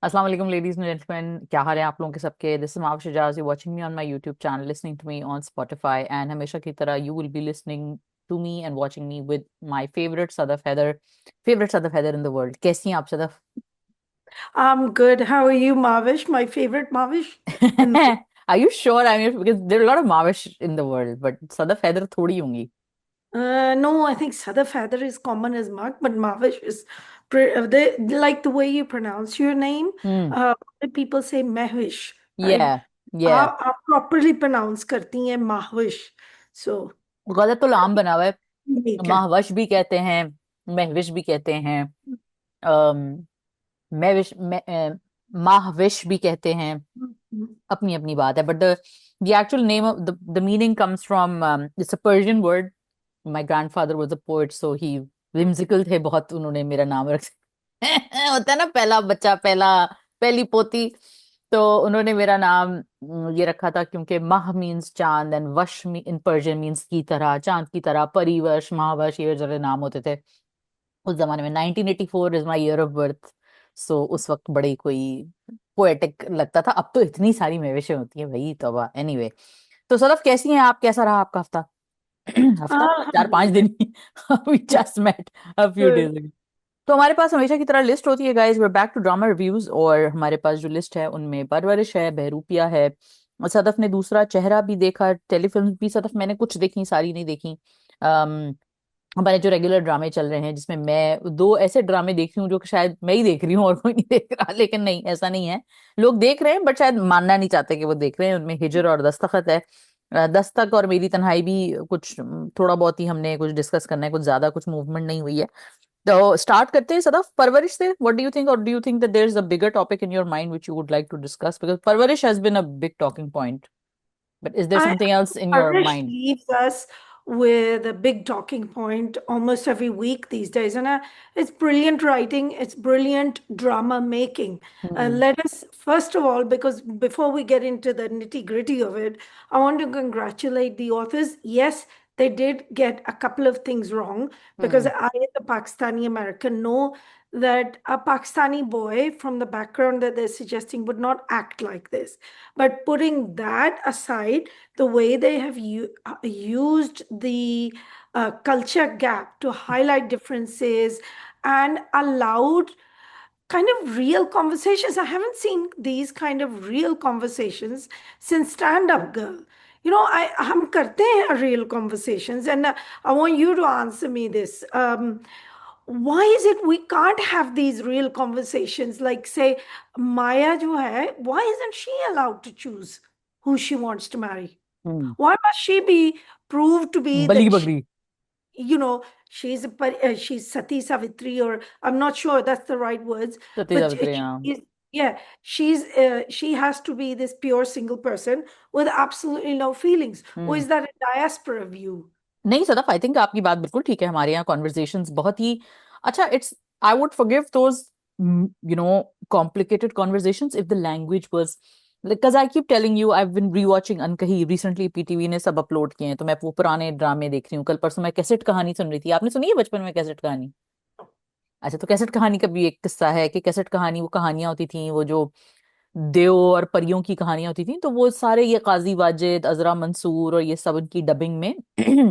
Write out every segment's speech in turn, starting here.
अस्सलाम वालेकुम ladies and gentleman, क्या हाल है आप लोगों के सबके। This is Mahwash Ajaz, you watching me on my YouTube channel, listening to me on Spotify, and हमेशा की तरह you will be listening to me and watching me with my favourite Sadaf Haider in the world. कैसी हैं आप Sadaf? I'm good. How are you, Mavish? My favorite Mavish? In are you sure? I mean because there are lot of Mawish in the world, but Sadaf Haider थोड़ी होंगी। no, I think Sadaf Haider is common as mug, but Mavish is they like the way you pronounce your name. Hmm. People say Mahwish, या right? या आप properly pronounce करती हैं Mahwish. So गलत तो लाम बना हुआ है। ठीक है. महवश भी कहते हैं, महविश भी कहते हैं, महविश माहविश भी कहते हैं। अपनी अपनी बात है, but the actual name of the meaning comes from, it's a Persian word. My grandfather was a poet, so he whimsical थे बहुत, उन्होंने मेरा नाम रख होता है ना, पहला बच्चा, पहली पोती। तो उन्होंने मेरा नाम ये रखा था क्योंकि माह मीन्स चांद, एंड वश इन पर्शियन मीन्स की तरह, चांद की तरह, परिवश, महावश, ये जरा नाम होते थे उस जमाने में। 1984 is my year of birth. So उस वक्त बड़ी कोई पोएटिक लगता था। अब तो इतनी सारी मवेशें होती हैं भाई, तौबा। एनीवे, तो सदफ कैसी हैं आप? कैसा रहा आपका हफ्ता? हफ्ता क्या, 4-5 दिन ही। We just met a few Good. Days ago. तो हमारे पास हमेशा की तरह लिस्ट होती है guys, we back to drama reviews, और हमारे पास जो लिस्ट है उनमें परवरिश है, बहरूपिया है, और सदफ ने दूसरा चेहरा भी देखा, टेलीफिल्म भी। सदफ मैंने कुछ देखी, सारी नहीं देखी। हमारे जो रेगुलर ड्रामे चल रहे हैं, जिसमें मैं दो ऐसे ड्रामे देख रही हूँ जो कि शायद मैं ही देख रही हूँ और कोई नहीं देख रहा, लेकिन नहीं, ऐसा नहीं है। लोग देख रहे हैं बट शायद मानना नहीं चाहते कि वो देख रहे हैं। उनमें हिजर और दस्तखत है। दस्तक और मेरी तन्हाई भी कुछ थोड़ा बहुत ही हमने कुछ डिस्कस करना है, कुछ ज्यादा कुछ मूवमेंट नहीं हुई है। तो स्टार्ट करते हैं सदफ परवरिश से। व्हाट डू यू थिंक, और do you think that there is a bigger topic in your mind which you would like to discuss, because Parvarish has been a big talking point, but is there I something else in your Parvarish mind? leaves us with a big talking point almost every week these days, and it's brilliant writing. It's brilliant drama making. Hmm. Let us first of all, because before we get into the nitty gritty of it, I want to congratulate the authors. Yes, they did get a couple of things wrong because hmm. I, as a Pakistani American, know that a Pakistani boy from the background that they're suggesting would not act like this. But putting that aside, the way they have used the culture gap to highlight differences and allowed kind of real conversations. I haven't seen these kind of real conversations since Stand Up Girl. I हम करते हैं real conversations, and I want you to answer me this. Why is it we can't have these real conversations? Like, say, Maya जो है, why isn't she allowed to choose who she wants to marry? Hmm. Why must she be proved to be Bali that बकरी। you know, she's Sati Savitri, or I'm not sure that's the right words, Sati but Savitri, हाँ। is, yeah, she has to be this pure single person with absolutely no feelings. Or hmm. is that a diaspora view? नहीं Sadaf, I think आपकी बात बिल्कुल ठीक है। हमारे यहाँ conversations बहुत ही अच्छा, it's, I would forgive those complicated conversations if the language was, because I keep telling you, I have been rewatching Ankahi, recently PTV ने सब अपलोड किए हैं, तो मैं वो पुराने ड्रामे देख रही हूँ। कल परसों मैं कैसेट कहानी सुन रही थी। आपने सुनी है बचपन में कैसेट कहानी? अच्छा, तो कैसेट कहानी का भी एक किस्सा है कि कैसेट कहानी, वो कहानियां होती थी, वो जो देव और परियों की कहानियां होती थी, तो वो सारे ये काजी वाजिद, अजरा मंसूर और ये सब उनकी डबिंग में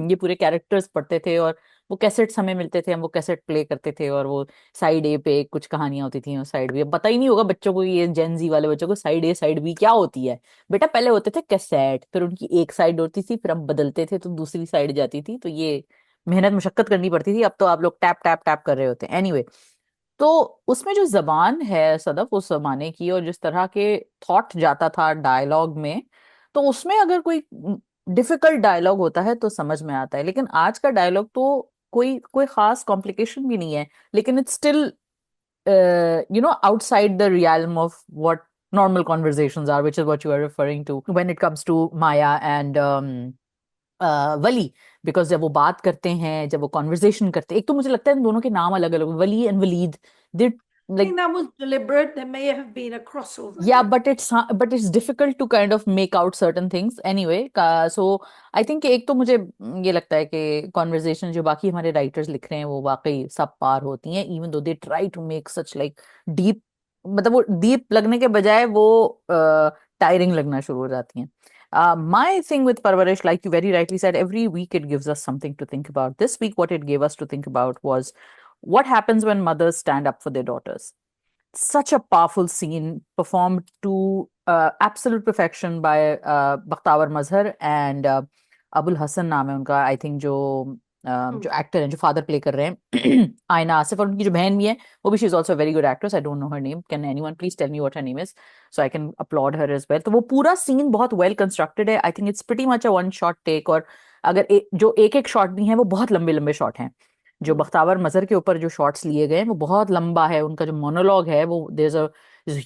ये पूरे कैरेक्टर्स पढ़ते थे, और वो कैसेट्स हमें मिलते थे, हम वो कैसेट प्ले करते थे, और वो साइड ए पे कुछ कहानियां होती थी और साइड बी। अब पता ही नहीं होगा बच्चों को, ये जेंजी वाले बच्चों को साइड ए साइड बी क्या होती है। बेटा पहले होते थे कैसेट, फिर उनकी एक साइड होती थी, फिर हम बदलते थे तो दूसरी साइड जाती थी, तो ये मेहनत मुशक्कत करनी पड़ती थी। अब तो आप लोग टैप टैप टैप कर रहे होते हैं। एनीवे, तो उसमें जो जबान है सदफ उस जमाने की, और जिस तरह के थॉट जाता था डायलॉग में, तो उसमें अगर कोई डिफिकल्ट डायलॉग होता है तो समझ में आता है। लेकिन आज का डायलॉग तो कोई कोई खास कॉम्प्लिकेशन भी नहीं है, लेकिन it's still outside the realm of what normal conversations are, which is what you are referring to when it comes to Maya and Wali. Because जब वो बात करते हैं, जब वो कॉन्वर्जेशन करते हैं, एक तो मुझे लगता है इन दोनों के नाम अलग अलग, Wali and Waleed, they I like, think that was deliberate. There may have been a crossover या there. But it's difficult to kind of make out certain things anyway का। सो आई थिंक एक तो मुझे ये लगता है कि कॉन्वर्जेशन जो बाकी हमारे राइटर्स लिख रहे हैं वो वाकई सब पार होती हैं, even though they try to make such like deep मतलब वो डीप लगने के बजाय वो टायरिंग लगना शुरू हो जाती हैं. My thing with Parwarish, like you very rightly said, every week it gives us something to think about. This week, what it gave us to think about was what happens when mothers stand up for their daughters. Such a powerful scene performed to absolute perfection by Bakhtawar Mazhar and Abul Hassan नाम है उनका, I think, जो actor हैं जो father play कर रहे हैं आयना आसिफ, और उनकी जो बहन भी है वो भी, she is also very good actress. I don't know her name. Can anyone please tell me what her name is, so I can upload her as well. तो वो पूरा सीन बहुत वेल कंस्ट्रक्टेड है. I think it's pretty much a one shot take. और अगर जो एक एक शॉट भी है वो बहुत लंबे लंबे शॉट हैं. जो बख्तावर मजहर के ऊपर जो शॉट्स लिए गए हैं वो बहुत लंबा है. उनका जो मोनोलॉग है वो, there is a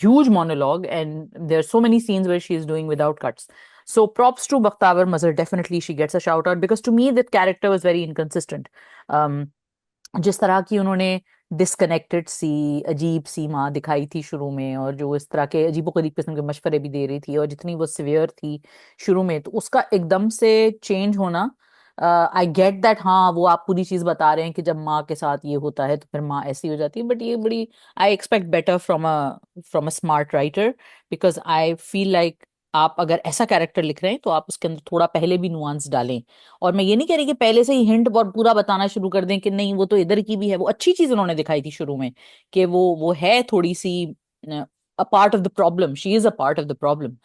huge monologue and there are so many scenes where she is doing without cuts. So props to Bakhtawar Mazhar. Definitely she gets a shout out because to me that character was very inconsistent. Um, जिस तरह की उन्होंने disconnected सी, अजीब सी माँ दिखाई थी शुरू में, और जो इस तरह के अजीबोगरीब किस्म के मशवरे भी दे रही थी, और जितनी वो सिवियर थी शुरू में, तो उसका एकदम से चेंज होना, आई गेट दैट. हाँ, वो आप पूरी चीज बता रहे हैं कि जब माँ के साथ ये होता है तो फिर माँ ऐसी हो जाती है, बट ये बड़ी, I expect better from a smart writer, because I feel like आप अगर ऐसा कैरेक्टर लिख रहे हैं तो आप उसके अंदर थोड़ा पहले भी नुआंस डालें. और मैं ये नहीं कह रही कि पहले से ही हिंट और पूरा बताना शुरू कर दें कि नहीं वो तो इधर की भी है. वो अच्छी चीज उन्होंने दिखाई थी शुरू में कि वो है थोड़ी सी a part of the problem. She is a part of the problem.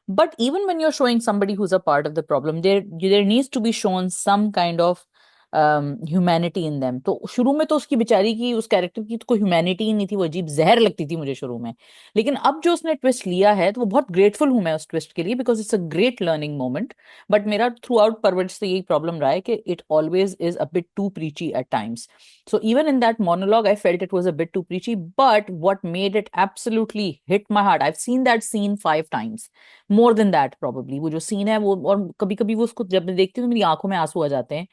But even when you are showing somebody who's a part of the problem, there needs to be shown some kind of humanity in them. तो शुरू में तो उसकी बेचारी की, उस character की तो कोई ह्यूमैनिटी ही नहीं थी. वो अजीब जहर लगती थी मुझे शुरू में. लेकिन अब जो उसने ट्विस्ट लिया है तो वो बहुत ग्रेटफुल हूं मैं उस ट्विस्ट के लिए, because it's a great learning moment. But मेरा थ्रू आउट परवरिश से यही प्रॉब्लम रहा है कि it always is a bit too preachy at times. So even in that monologue, I felt it was a bit too preachy. But what made it absolutely hit my heart, I've seen that scene 5 times, more than that probably. वो जो scene है वो, और कभी कभी वो उसको जब मैं देखती हूँ तो मेरी आंखों में आंसू आ जाते हैं.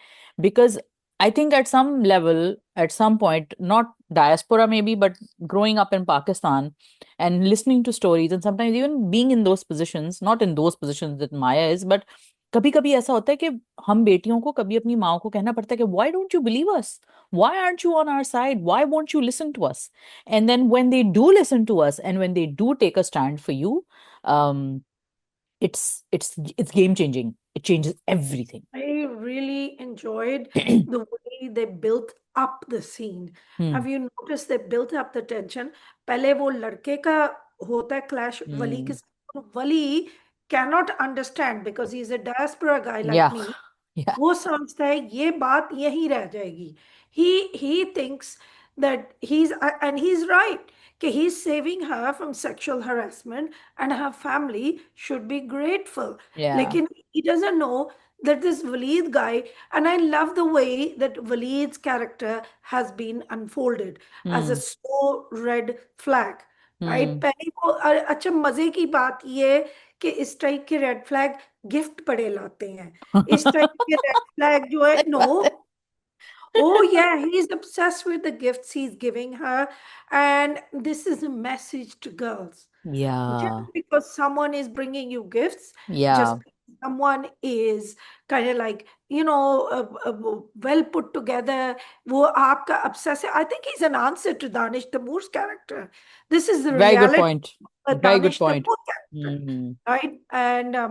Because I think at some level, at some point, not diaspora maybe, but growing up in Pakistan and listening to stories and sometimes even being in those positions, not in those positions that Maya is, but कभी कभी ऐसा होता है कि हम बेटियों को कभी अपनी माँ को कहना पड़ता है कि why don't you believe us? Why aren't you on our side? Why won't you listen to us? And then when they do listen to us and when they do take a stand for you, um, it's game changing. It changes everything. I really enjoyed the way they built up the scene. Have Hmm. you noticed they built up the tension? पहले वो लड़के का होता है clash वली के Hmm. साथ. वली cannot understand because he's a diaspora guy like Yeah. me. Yeah. वो समझता है ये बात यहीं रह जाएगी. He thinks that and he's right कि he's saving her from sexual harassment and her family should be grateful. Yeah. लेकिन he doesn't know that this Waleed guy, and I love the way that Waleed's character has been unfolded as a Hmm. so red flag. Right, Hmm. पहले वो अच्छा मजे की बात ये है कि इस टाइप के रेड फ्लैग गिफ्ट पड़े लाते हैं. इस टाइप के रेड फ्लैग जो है, सही नो, बात है. oh yeah, he's obsessed with the gifts he's giving her, and this is a message to girls. Just Yeah. because someone is bringing you gifts, just Yeah. because someone is kind of like, well put together, वो आपका obsessive. I think he's an answer to Danish Tamoor's character. This is the Very good reality point. of a Very good Danish point. Tamoor character, Hmm. right? And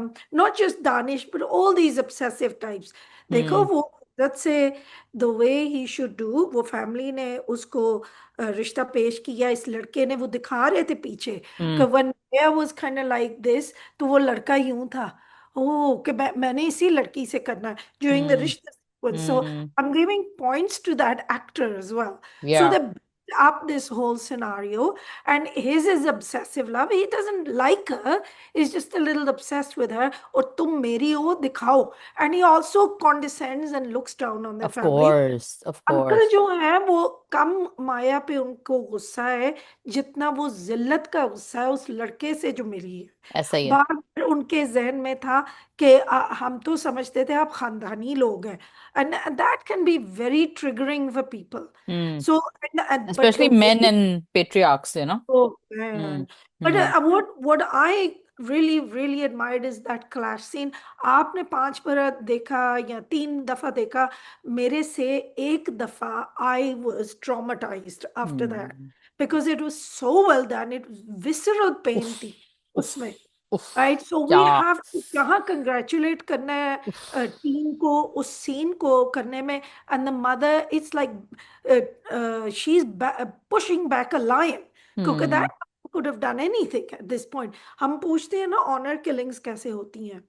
not just Danish, but all these obsessive types. देखो Hmm. वो, let's say the way he should do, वो family ने उसको रिश्ता पेश किया, इस लड़के ने, वो दिखा रहे थे पीछे कि Hmm. when Maya was kind of like this, तो वो लड़का यूं था, ओ कि मैंने इसी लड़की से करना है during the Hmm. रिश्ता sequence. So Hmm. I'm giving points to that actor as well. So Yeah. they built up this whole scenario, and his is obsessive love. He doesn't like her, he's just a little obsessed with her. और तुम मेरी हो दिखाओ. And he also condescends and looks down on their Of family. course. Of uncle course. जो है वो कम माया पे उनको गुस्सा है जितना वो जिल्लत का गुस्सा है उस लड़के से जो मिली है. ऐसा ही है. बार बार उनके जहन में था कि हम तो समझते थे आप खानदानी लोग हैं, and that can be very triggering for people. Hmm. So but Especially the men and patriarchs, you know. Oh Hmm. man. But Hmm. what I really admired is that clash scene. आपने 5 बार देखा या 3 दफा देखा, मेरे से एक दफा I was traumatized after that. Hmm. because it was so well done. It was visceral उफ pain थी उफ उसमें. उफ Right, so क्या we have to कहाँ congratulate करना है टीम को उस सीन को करने में. And the mother, it's like she's pushing back a lion, क्योंकि हम्म that could have done anything at this point. हम पूछते हैं ना ऑनर किलिंग्स कैसे होती हैं.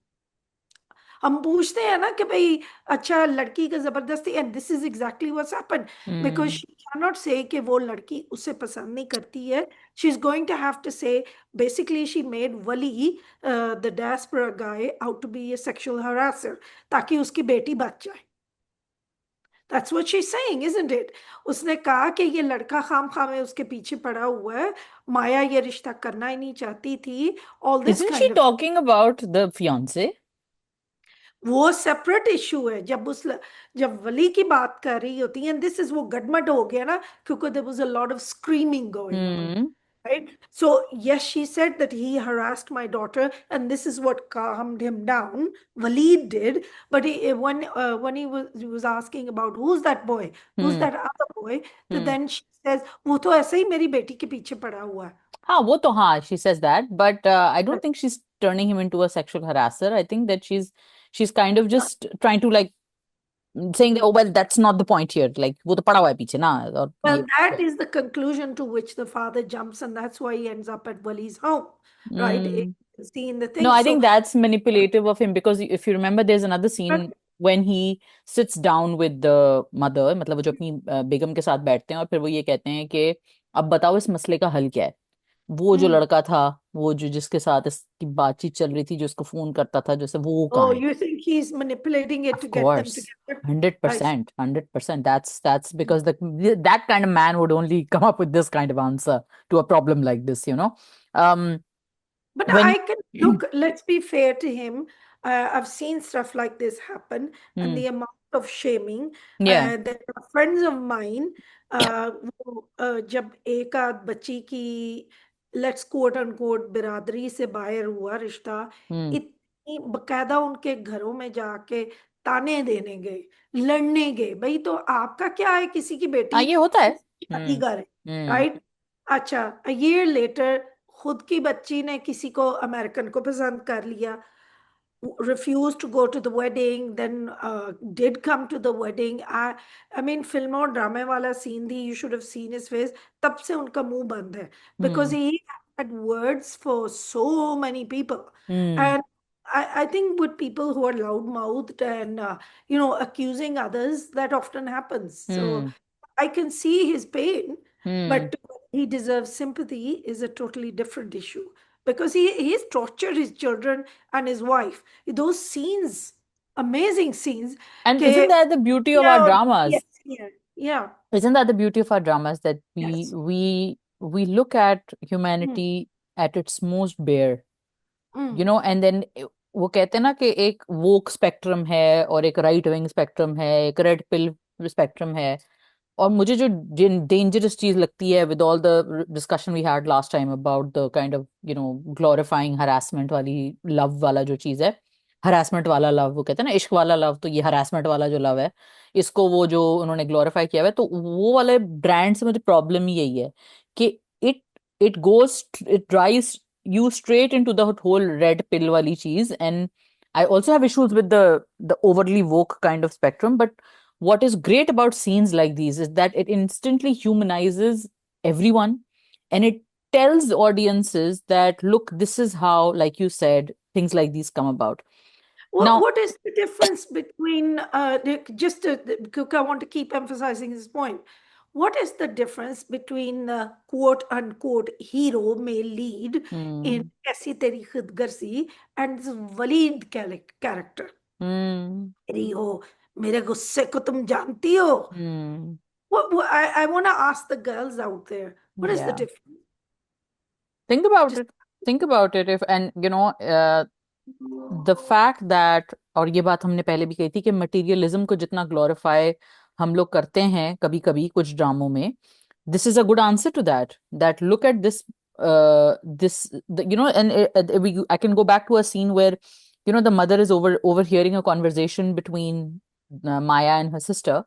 हम पूछते हैं ना कि भाई अच्छा लड़की का जबरदस्ती, and this is exactly what's happened, because hmm she cannot नॉट से कि वो लड़की उसे पसंद नहीं करती है. She is going to have to say basically she made Wali the diaspora guy out to be a sexual harasser, ताकि उसकी बेटी बच जाए. That's what she is saying, isn't it. उसने कहा कि ये लड़का खाम खाम है उसके पीछे पड़ा हुआ है, माया ये रिश्ता करना ही नहीं चाहती थी, all this isn't she kind of. talking about the fiance? वो सेपरेट इशू है. जब वली की बात कर रही होती है, दिस इज वो गडमड हो गया ना, क्योंकि there was a lot of screaming going on. Hmm Right? So, yes, she said that he harassed my daughter, and this is what calmed him down. Waleed did, but when he was asking about who's that boy, who's hmm that other boy, hmm then she says, वो तो ऐसे ही मेरी बेटी के पीछे पड़ा हुआ है. हाँ वो तो हाँ she says that but I don't think she's turning him into a sexual harasser. I think that she's kind of just trying to like saying that oh well that's not the point here like वो तो पड़ा हुआ है पीछे ना और Well, ये that is the conclusion to which the father jumps, and that's why he ends up at Wali's home, right? mm. See in the No, thing. I So, think that's manipulative of him because if you remember, there's another scene when he sits down with the mother, मतलब वो जो अपनी बेगम के साथ बैठते हैं और फिर वो ये कहते हैं कि अब बताओ इस मसले का हल क्या है. वो जो hmm. लड़का था वो जो जिसके साथ इसकी बातचीत चल रही थी जो इसको फोन करता था जैसे वो कहाँ Oh, है. you think he's manipulating it Of to get them course, together? hundred I see. percent, 100%. That's because that kind of man would only come up with this kind of answer to a problem like this, you know. Um, But when I can look, let's be fair to him. I've seen stuff like this happen, and hmm, the amount of shaming. yeah. There are friends of mine, जब एक आध बच्ची की let's quote unquote बिरादरी से बाहर हुआ रिश्ता, Hmm. इतनी बकायदा उनके घरों में जाके ताने देने गए, लड़ने गए. भाई तो आपका क्या है, किसी की हाँ बेटी ये होता है. शादी हम्म करे, हम्म राइट? अच्छा, अ ईयर लेटर खुद की बच्ची ने किसी को अमेरिकन को पसंद कर लिया, refused to go to the wedding, then did come to the wedding. I mean, film और ड्रामे वाला सीन थी, you should have seen his face. तब से उनका मुंह बंद है, because hmm he had words for so many people. Hmm And I think with people who are loud-mouthed and accusing others, that often happens. So hmm I can see his pain, hmm but he deserves sympathy is a totally different issue, because he's tortured his children and his wife. Those scenes, amazing scenes. and isn't के that the beauty of our yeah, yes, dramas? yeah, yeah. Isn't that the beauty of our dramas that we Yes. we we look at Mm, humanity at its most bare, mm. you know, and then वो कहते हैं ना कि एक वोक spectrum है और एक right wing spectrum है एक रेड पिल स्पेक्ट्रम है. और मुझे जो डेंजरस चीज लगती है with all the discussion we had last time about the kind of you know glorifying harassment वाली लव वाला जो चीज है. हरासमेंट वाला लव वो कहते हैं ना इश्क वाला लव तो ये हरासमेंट वाला जो लव है इसको वो जो उन्होंने ग्लोरीफाई किया हुआ है तो वो वाले ब्रांड से मुझे प्रॉब्लम ही यही है कि it it goes it drives you straight into the whole red pill wali cheese. And I also have issues with the overly woke kind of spectrum, but what is great about scenes like these is that it instantly humanizes everyone, and it tells audiences that look, this is how, like you said, things like these come about. Now What is the difference between, because I want to keep emphasizing this point. What is the difference between the quote unquote hero male lead in hmm, Kaisi Teri Khud Garsi and this Waleed character? hmm, मेरी हो, मेरे गुस्से को तुम जानती हो? hmm, I want to ask the girls out there, what is the yeah, difference? think about Just it. Think about it. If and you know the fact that, और ये बात हमने पहले भी कही थी कि मटेरियलिज्म को जितना ग्लोरीफाई हम लोग करते हैं कभी कभी कुछ ड्रामों में, this is a good answer to that. That look at this this you know and I can go back to a scene where you know the mother is overhearing a conversation between Maya and her sister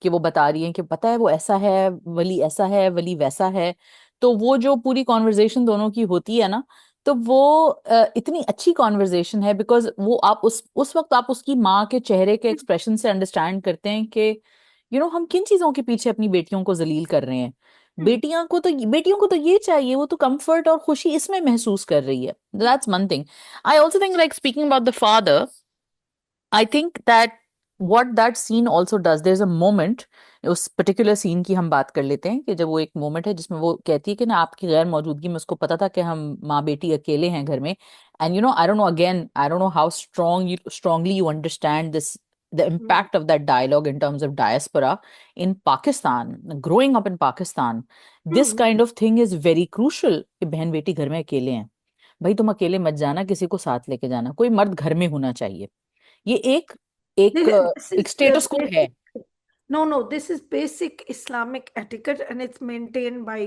कि वो बता रही है कि पता है वो ऐसा है वली ऐसा है वली वैसा है. तो वो जो पूरी कॉन्वर्जेशन दोनों की होती है ना, तो वो इतनी अच्छी कॉन्वर्जेशन है, बिकॉज वो आप उस वक्त आप उसकी माँ के चेहरे के एक्सप्रेशन से अंडरस्टैंड करते हैं कि हम किन चीजों के पीछे अपनी बेटियों को जलील कर रहे हैं। हम्म, बेटियों को तो ये चाहिए, वो तो कंफर्ट और खुशी इसमें महसूस कर रही है। That's one thing. I also think, like speaking about the father, I think that what that scene also does, there's a moment, उस पर्टिकुलर सीन की हम बात कर लेते हैं, कि जब वो एक मोमेंट है जिसमें वो कहती है कि ना, आपकी गैर मौजूदगी में उसको पता था कि हम माँ बेटी अकेले हैं घर में। And I don't no, again I don't know how strongly you understand this, the hmm, impact of that dialogue in terms of diaspora in Pakistan, growing up in Pakistan, this hmm. kind of thing is very crucial, कि बहन बेटी घर में अकेले हैं। भाई तुम अकेले मत जाना, किसी को साथ लेके जाना, कोई मर्द घर में होना चाहिए। ये एक एक This एक is the स्टेटस को है। basic. No, no, this is basic Islamic etiquette, and it's maintained by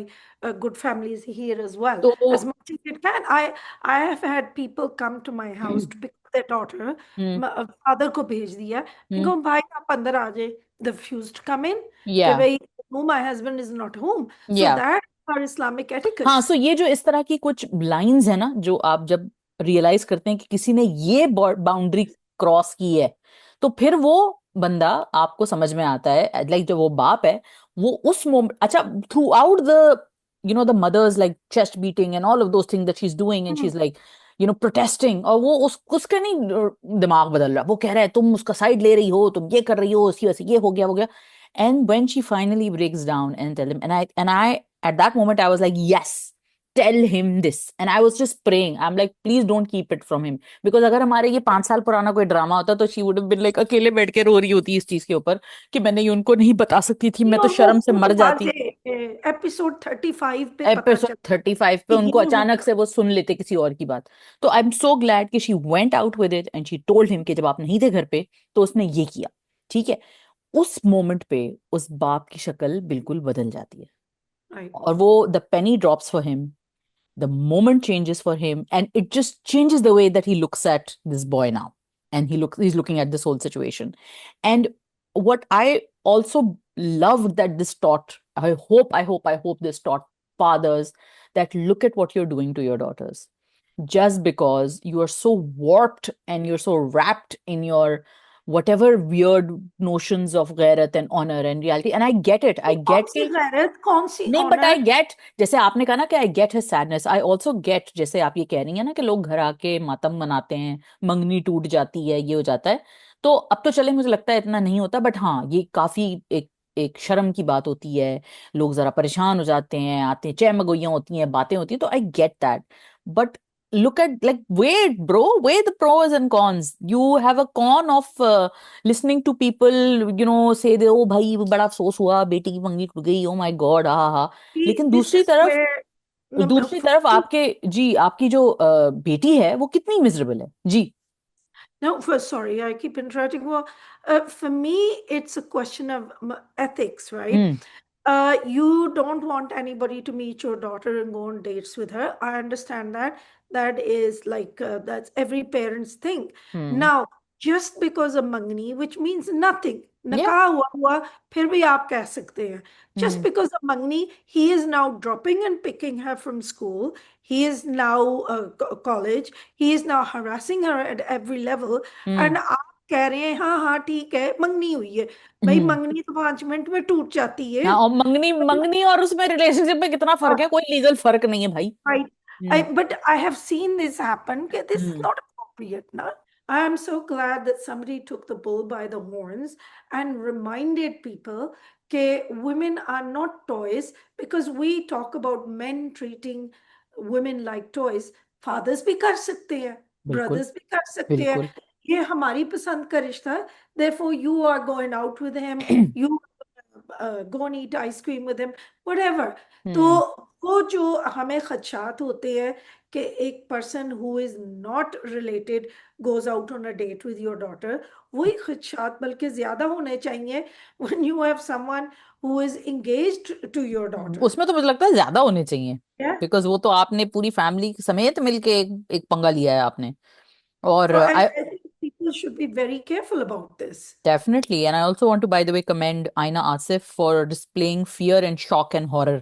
good families here as well, तो as much as it can. I have had people come to my house to pick up their daughter. Hmm Father को भेज दिया. मैं हम्म कहूँ भाई आप अंदर आ जाए. They refused to come in. कि या भाई no, my husband is not home. So या that is our Islamic हाँ, etiquette. सो ये जो इस तरह की कुछ लाइंस है ना, जो आप जब रियलाइज करते हैं कि किसी ने ये बाउंड्री क्रॉस की है, तो फिर वो बंदा आपको समझ में आता है, लाइक जो वो बाप है, वो उस मोमेंट, अच्छा, throughout the the mothers like chest beating and all of those thing that she is doing, and she hmm, is like protesting, और वो उसका नहीं दिमाग बदल रहा, वो कह रहा है तुम उसका साइड ले रही हो, तुम ये कर रही हो, इसकी वजह से ये हो गया, हो गया। And when she finally breaks down and tell him, and I at that moment I was like, yes, tell him this, and I was just praying, I'm like, please don't keep it from him, because अगर हमारे ये 5 साल पुराना कोई drama होता तो she would have been like अकेले बैठ के रो रही होती इस चीज के ऊपर, कि मैंने ये उनको नहीं बता सकती थी, मैं तो और वो शर्म से उनको मर बाद जाती। एपिसोड 35 पे पता एपिसोड चला 35 पे कि उनको ये अचानक से वो सुन लेते किसी और की बात। तो आई एम सो ग्लैड कि she went out with it and she told him कि जब आप नहीं थे घर पे तो उसने ये किया। ठीक है, उस मोमेंट पे उस बाप की शक्ल बिल्कुल बदल जाती है, राइट। और वो the Penney drops for him, the moment changes for him, and it just changes the way that he looks at this boy now, and he's looking at this whole situation. And what I also loved that this taught, I hope this taught fathers that look at what you're doing to your daughters. Just because you are so warped and you're so wrapped in your whatever weird notions of ghairat and honor and reality, and I get it, I कौन get सी कि गैरत, कौन सी नहीं, but honour. I get, जैसे आपने कहा ना कि I get his sadness, I also get, जैसे आप ये कह रही हैं ना कि लोग घर आके मातम मनाते हैं, मंगनी टूट जाती है, ये हो जाता है। तो अब तो चले, मुझे लगता है इतना नहीं होता, बट हाँ, ये काफी एक एक शर्म की बात होती है, लोग जरा परेशान हो जाते हैं, आते हैं, चहमगोइयां होती हैं, बातें होती हैं, तो I get that. But look at, like, wait bro, weigh the pros and cons. You have a con of listening to people say that, oh भाई वो बड़ा अफसोस हुआ, बेटी की मंगनी टूट गई, oh my god, हा हा। लेकिन दिस इज वेयर दूसरी तरफ आपके, जी, आपकी जो बेटी है वो कितनी मिजरेबल है जी। No, sorry, I keep interrupting. Well, for me, it's a question of ethics, right? Hmm You don't want anybody to meet your daughter and go on dates with her. I understand that. That is like, that's every parent's thing. Hmm Now, just because of Mangni, which means nothing, या निकाह हुआ हुआ, फिर भी आप कह सकते हैं. Just hmm because of Mangni, he is now dropping and picking her from school. He is now college. He is now harassing her at every level. Hmm And आप कह रहे हैं हाँ हाँ ठीक है मंगनी हुई है. भाई हम्म मंगनी तो 5 मिनट में टूट जाती है. हाँ, और मंगनी मंगनी और उसमें रिलेशनशिप में कितना फर्क है, कोई लीगल फर्क नहीं है भाई। Right. Hmm But I have seen this happen. Okay, this is hmm not appropriate. No? I am so glad that somebody took the bull by the horns and reminded people that women are not toys, because we talk about men treating women like toys. Fathers भी कर सकते हैं, बिल्कुल brothers भी कर सकते हैं. बिल्कुल ये हमारी पसंद का रिश्ता है. Therefore, you are going out with him. You go and eat ice cream with him, whatever. तो हम्म वो जो हमें खदशात होते हैं कि एक person who is not related goes out on a date with your daughter, वही खदशात बल्कि ज्यादा होने चाहिए when you have someone who is engaged to your daughter. उसमें तो मुझे लगता है ज्यादा होने चाहिए, बिकॉज वो तो आपने पूरी फैमिली समेत मिलके एक पंगा लिया है आपने। और So I I think people should be very careful about this. definitely, and I also want to, by the way, commend Aina Asif for displaying fear and shock and horror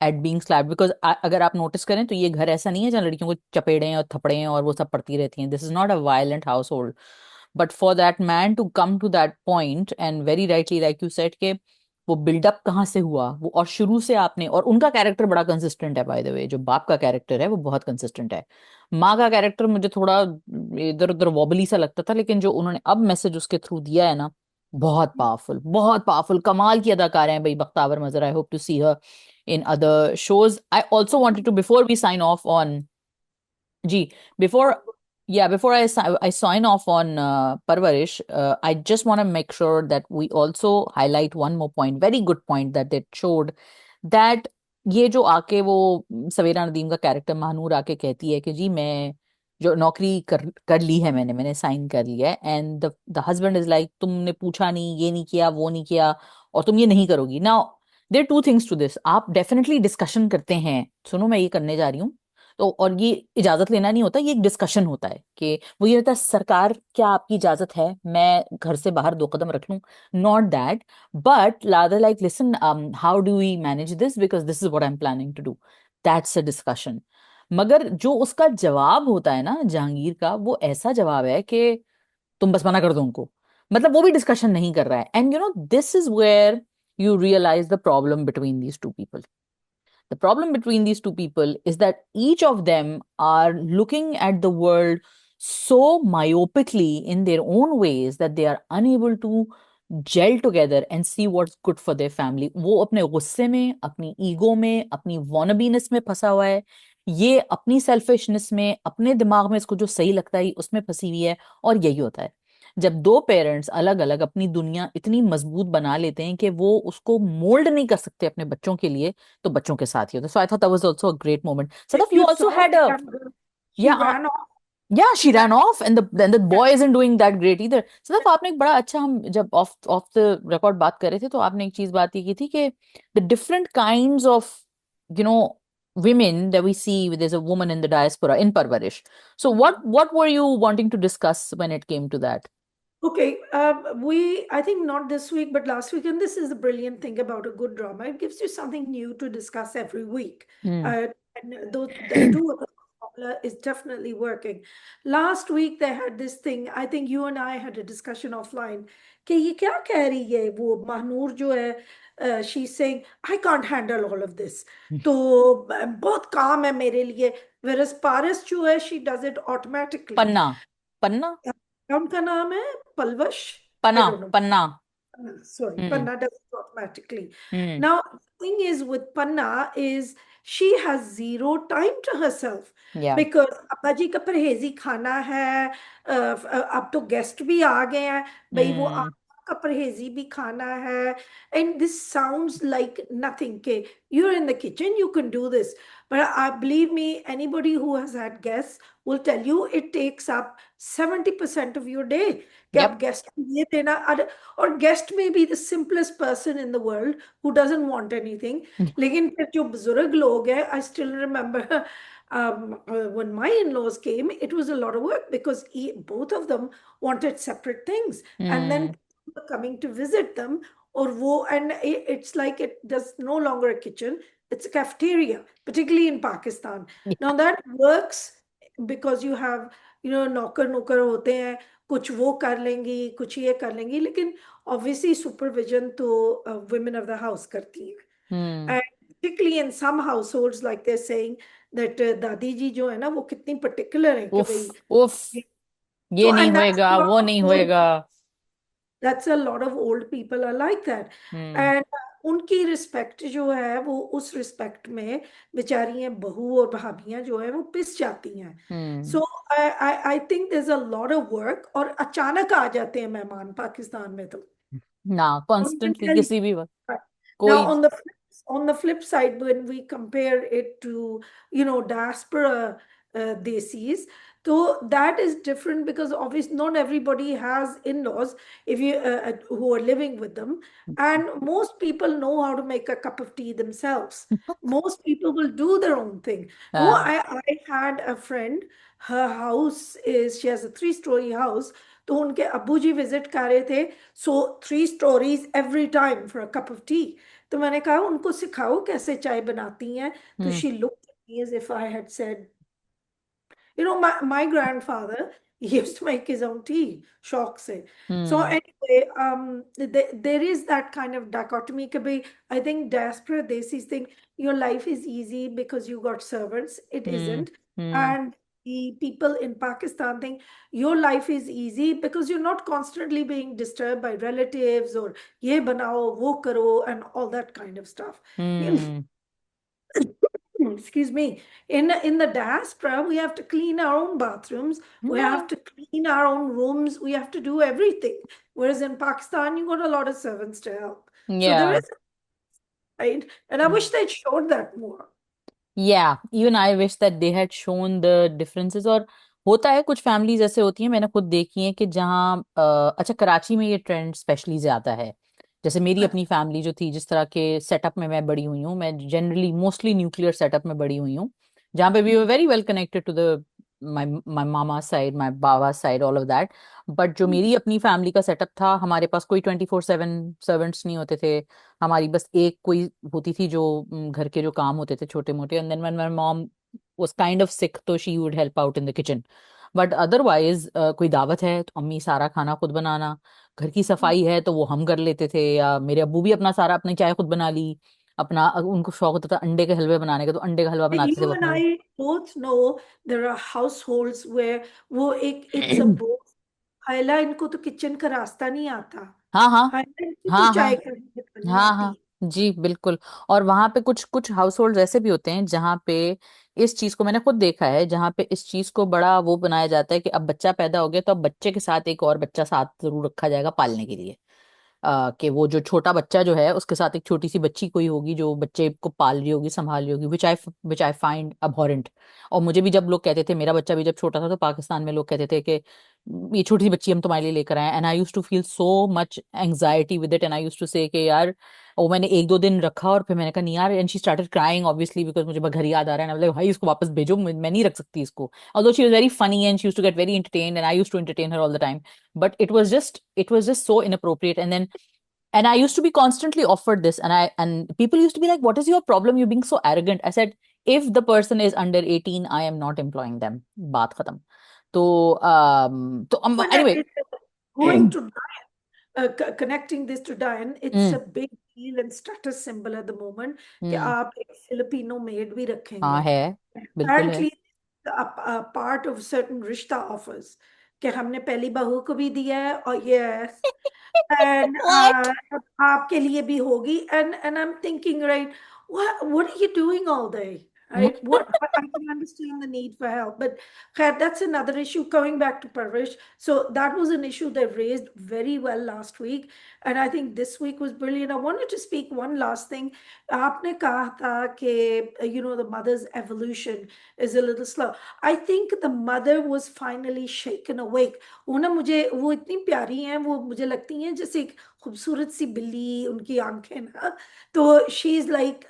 eight being slapped, because अगर आप notice करें तो ये घर ऐसा नहीं है जहाँ लड़कियों को चपेड़े और थपड़े और वो सब पड़ती रहती हैं. This is not a violent household. But for that man to come to that point, and very rightly like you said के वो बिल्डअप कहाँ से हुआ वो, और शुरू से आपने, और उनका कैरेक्टर बड़ा कंसिस्टेंट है बाय द वे. जो बाप का कैरेक्टर है वो बहुत कंसिस्टेंट है. माँ का कैरेक्टर मुझे थोड़ा इधर उधर वॉबली सा लगता था, लेकिन जो उन्होंने अब मैसेज उसके थ्रू दिया है ना, बहुत पावरफुल, बहुत पावरफुल. कमाल की अदाकार हैं भाई Bakhtawar Mazhar. I hope to see her in other shows. I also wanted to, before we sign off on, G, before, yeah, before I sign off on Parwarish, I just want to make sure that we also highlight one more point, very good point that they showed, that ये जो आके वो सवेरा नदीम का character Mahnoor आके कहती है कि जी मैं जो नौकरी कर ली है, मैंने साइन कर लिया है, and the husband is like तुमने पूछा नहीं, ये नहीं किया, वो नहीं किया, और तुम ये नहीं करोगी. Now there two things to this. आप डेफिनेटली डिस्कशन करते हैं, सुनो मैं ये करने जा रही हूँ, तो और ये इजाजत लेना नहीं होता, ये एक डिस्कशन होता है कि वो ये रहता है सरकार क्या आपकी इजाजत है मैं घर से बाहर 2 कदम रख लूं. Not that, but rather like listen, how do we manage this because this is what I'm planning to do. That's a discussion. मगर जो उसका जवाब होता है ना जहांगीर का, वो ऐसा जवाब है कि तुम बस मना कर दो उनको. मतलब वो भी डिस्कशन नहीं कर रहा है. And you know this is where you realize the problem between these two people. The problem between these two people is that each of them are looking at the world so myopically in their own ways that they are unable to gel together and see what's good for their family. वो अपने गुस्से में, अपनी ego में, अपनी वॉनबीनेस में फंसा हुआ है. ये अपनी सेल्फिशनेस में, अपने दिमाग में इसको जो सही लगता है उसमें फंसी हुई है. और यही होता है जब दो पेरेंट्स अलग अलग अपनी दुनिया इतनी मजबूत बना लेते हैं कि वो उसको मोल्ड नहीं कर सकते अपने बच्चों के लिए, तो बच्चों के साथ ही होता है. So I thought that was also a great moment. If Sadaf you you also saw had the uh, young girl, she या, ran off. yeah, she She ran. ran off, and the boy isn't doing that great either. Sadaf आपने एक बड़ा अच्छा, हम जब of of the record बात कर रहे थे तो आपने एक चीज बात ये की थी कि the different kinds of, you know, women that we see. There's a woman in the diaspora in Parwarish. So what were you wanting to discuss when it came to that? Okay, I think not this week, but last week, and this is the brilliant thing about a good drama. It gives you something new to discuss every week. Hmm. And those, the two of the formula is definitely working. Last week, they had this thing, I think you and I had a discussion offline, कि ये क्या कह रही है वो महानूर जो है, she's saying, I can't handle all of this. तो बहुत काम है मेरे लिए. Whereas Paris जो है, she does it automatically. पन्ना, पन्ना, उनका नाम है Palwasha. I Panna, don't know. Panna. Sorry, Hmm. Panna does it automatically. Hmm. Now, the thing is with Panna is she has zero time to herself Yeah. because अब्बा जी का परहेजी खाना है. अब तो guest भी आ गए हैं भाई, वो Hmm. आपका का परहेजी भी खाना है. And this sounds like nothing. के you're in the kitchen, you can do this. But I believe me, anybody who has had guests will tell you it takes up 70% of your day. कि आप Yep. Guest ये देना, और guest में be the simplest person in the world who doesn't want anything. लेकिन फिर जो बुजुर्ग लोग हैं, I still remember when my in-laws came, it was a lot of work because both of them wanted separate things, and then Hmm. people were coming to visit them. Or and it's like it does no longer a kitchen, it's a cafeteria, particularly in Pakistan. Now that works because you have, नौकर नौकर होते हैं, कुछ वो कर लेंगी, कुछ ये कर लेंगी, लेकिन ऑब्वियसली सुपरविजन तो वुमेन ऑफ द हाउस करती हैं. Hmm. And particularly in some households like they're saying that दादी जी जो है ना वो कितनी पर्टिकुलर है कि उफ, भाई. उफ, ये तो नहीं and that's a होएगा, lot वो of नहीं old होएगा. that's a lot of old people are like that. Hmm. And उनकी रिस्पेक्ट जो है वो उस रिस्पेक्ट में बेचारी हैं बहू और भाभियां जो है वो पिस जाती हैं. Hmm. So I think there is a lot of work, और अचानक आ जाते हैं मेहमान पाकिस्तान में तो. ना I can constantly tell you. किसी भी वक्त Right. Now, कोई. on the flip side, when we compare it to, diaspora desis, so that is different because obviously not everybody has in-laws if you who are living with them, and most people know how to make a cup of tea themselves. Most people will do their own thing. No, हाँ. I had a friend. Her house is she has a three-story house. तो उनके अब्बू जी visit कर रहे थे, so 3 stories every time for a cup of tea. तो मैंने कहा उनको सिखाओ कैसे चाय बनाती हैं। तो hmm she looked at me as if I had said, my grandfather, he used to make his own tea, शौक से. So hmm anyway, there is that kind of dichotomy. Kabhi, I think diaspora, desi think your life is easy because you got servants. It hmm isn't. Hmm And the people in Pakistan think your life is easy because you're not constantly being disturbed by relatives or ye banao, wo karo, and all that kind of stuff. You know, hmm excuse me, in the diaspora we have to clean our own bathrooms, we have to clean our own rooms, we have to do everything, whereas in Pakistan you got a lot of servants to help. So there yeah. is, right, and I wish they'd showed that more. या even I wish that they had shown the differences. और होता है कुछ families ऐसे होती हैं, मैंने खुद देखी है कि जहाँ अच्छा कराची में ये ट्रेंड स्पेशली ज्यादा है। जैसे मेरी अपनी फैमिली जो थी, जिस तरह के सेटअप में मैं बड़ी हुई हूँ, मैं जनरली मोस्टली न्यूक्लियर सेटअप में बड़ी हुई हूँ, जहाँ पे we were very well connected to the my my mama side, my baba side, all of that. But जो मेरी अपनी फैमिली का सेटअप था, हमारे पास कोई 24/7 सर्वेंट्स नहीं होते थे। हमारी बस एक कोई होती थी जो घर के जो काम होते थे छोटे मोटे, and then when my mom was kind of sick तो she would help out in the kitchen. But otherwise कोई दावत है तो अम्मी सारा खाना खुद बनाना, घर की सफाई है तो वो हम कर लेते थे, या मेरे अब्बू भी अपना सारा अपनी चाय खुद बना ली। अपना उनको शौक होता था अंडे के हलवे बनाने का, तो अंडे का हलवा बनाते थे You वो and अपना। I both know there are households where वो एक it's a both, हायला इनको तो किचन का रास्ता नहीं आता, हाँ हाँ हायला इनको तो हाँ चाय हाँ करनी नहीं हाँ हाँ आती. जी बिल्कुल। और वहां पे कुछ कुछ हाउस होल्ड ऐसे भी होते हैं जहाँ पे इस चीज को मैंने खुद देखा है, जहाँ पे इस चीज को बड़ा वो बनाया जाता है कि अब बच्चा पैदा हो गया तो अब बच्चे के साथ एक और बच्चा साथ जरूर रखा जाएगा पालने के लिए। कि वो जो छोटा बच्चा जो है उसके साथ एक छोटी सी बच्ची कोई होगी जो बच्चे को पाल रही होगी, संभाल रही होगी, विच आई फाइंड अबहॉरेंट। और मुझे भी जब लोग कहते थे, मेरा बच्चा भी जब छोटा था तो पाकिस्तान में लोग कहते थे कि ये छोटी सी बच्ची हम तुम्हारे लिए लेकर आए, and I use to feel so much anxiety with it, and I use to say कि यार। वो मैंने एक दो दिन रखा और फिर मैंने कहा नहीं यार, and she started crying obviously because मुझे घर याद आ रहा है, ना भाई इसको वापस भेजो, मैं नहीं रख सकती इसको। although she was very funny and she used to get very entertained and I used to entertain her all the time, but it was just so inappropriate. And I used to be constantly offered this, and people used to be like, what is your problem, you being so arrogant? I said, if the person is under 18, I am not employing them. Baat khatam. तो But anyway. going to connecting this to Diane, it's a hmm big deal and status symbol at the moment कि हम्म आप एक Filipino made भी हाँ रखेंगे. है, बिल्कुल है। Apparently, a part of certain रिश्ता offers कि हमने पहली बहू को भी दिया है और yes, and What? आपके लिए भी होगी. And I'm thinking, right, what are you doing all day, right? What, I can understand the need for help, but khair, that's another issue. Coming back to Parvish, so that was an issue they raised very well last week, and I think this week was brilliant. I wanted to speak one last thing. आपने कहा था कि the mother's evolution is a little slow. I think the mother was finally shaken awake. वो ना मुझे वो इतनी प्यारी हैं, वो मुझे लगती हैं जैसे एक खूबसूरत सी बिल्ली, उनकी आंखें ना. तो she is like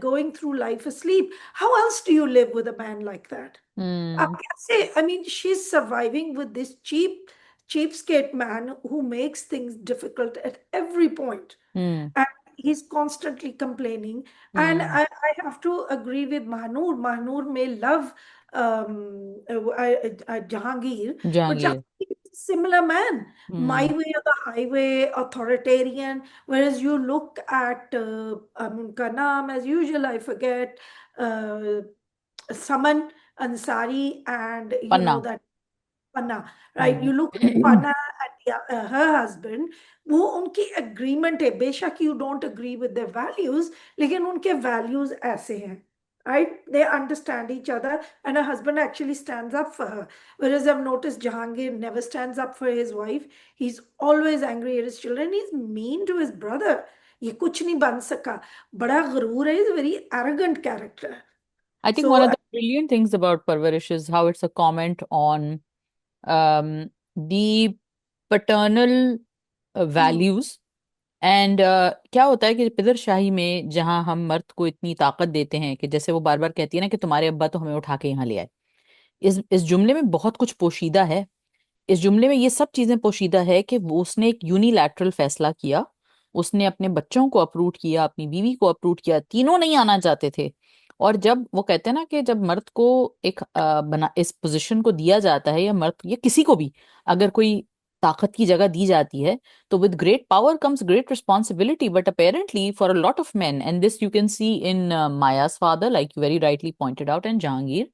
going through life asleep. How else do you live with a man like that? आप हम्म कैसे, I mean, she's surviving with this cheapskate man who makes things difficult at every point, hmm and he's constantly complaining. And hmm I have to agree with Mahnur. Mahnur may love Jahangir, but Jahangir. Jahangir is a similar man, my hmm way or the highway, authoritarian. Whereas you look at उनका नाम, as usual, I forget, uh, Saman Ansari, and Panna. that Panna, right? Hmm You look at Panna and her husband, वो उनकी agreement है. बेशक you don't agree with their values, लेकिन उनके values ऐसे हैं, right? They understand each other, and her husband actually stands up for her. Whereas I've noticed Jahangir never stands up for his wife. He's always angry at his children. He's mean to his brother. ये कुछ नहीं बन सका. बड़ा गरूर है. He's a very arrogant character. I think one So of the brilliant things about Parvarish is how it's a comment on the paternal mm, values. And क्या होता है कि पिदरशाही में जहां हम मर्द को इतनी ताकत देते हैं कि जैसे वो बार बार कहती है ना कि तुम्हारे अब्बा तो हमें उठा के यहाँ ले आए, इस जुमले में बहुत कुछ पोशीदा है। इस जुमले में ये सब चीजें पोशीदा है कि वो उसने एक यूनिलैटरल फैसला किया उसने अपने बच्चों को अप्रूव किया, अपनी बीवी को अप्रूव किया, तीनों नहीं आना चाहते थे। और जब वो कहते हैं ना कि जब मर्द को एक बना इस पोजीशन को दिया जाता है, या मर्द या किसी को भी अगर कोई ताकत की जगह दी जाती है, तो with great power comes great responsibility. But apparently for a lot of men, and this you can see in Maya's father, like you very rightly pointed out, and Jahangir,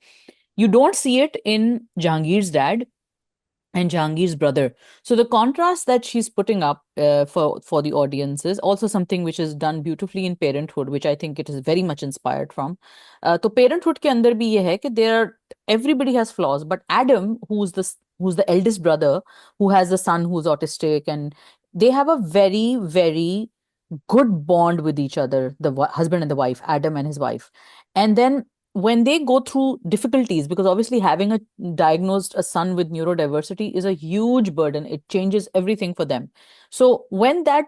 you don't see it in Jahangir's dad and Jahangir's brother. So the contrast that she's putting up for the audience is also something which is done beautifully in Parenthood, which I think it is very much inspired from. तो Parenthood के अंदर भी ये है कि there are, everybody has flaws, but Adam, who's the eldest brother, who has a son who's autistic, and they have a very very good bond with each other, the husband and the wife, Adam and his wife. And then when they go through difficulties, because obviously having a diagnosed a son with neurodiversity is a huge burden, it changes everything for them. So when that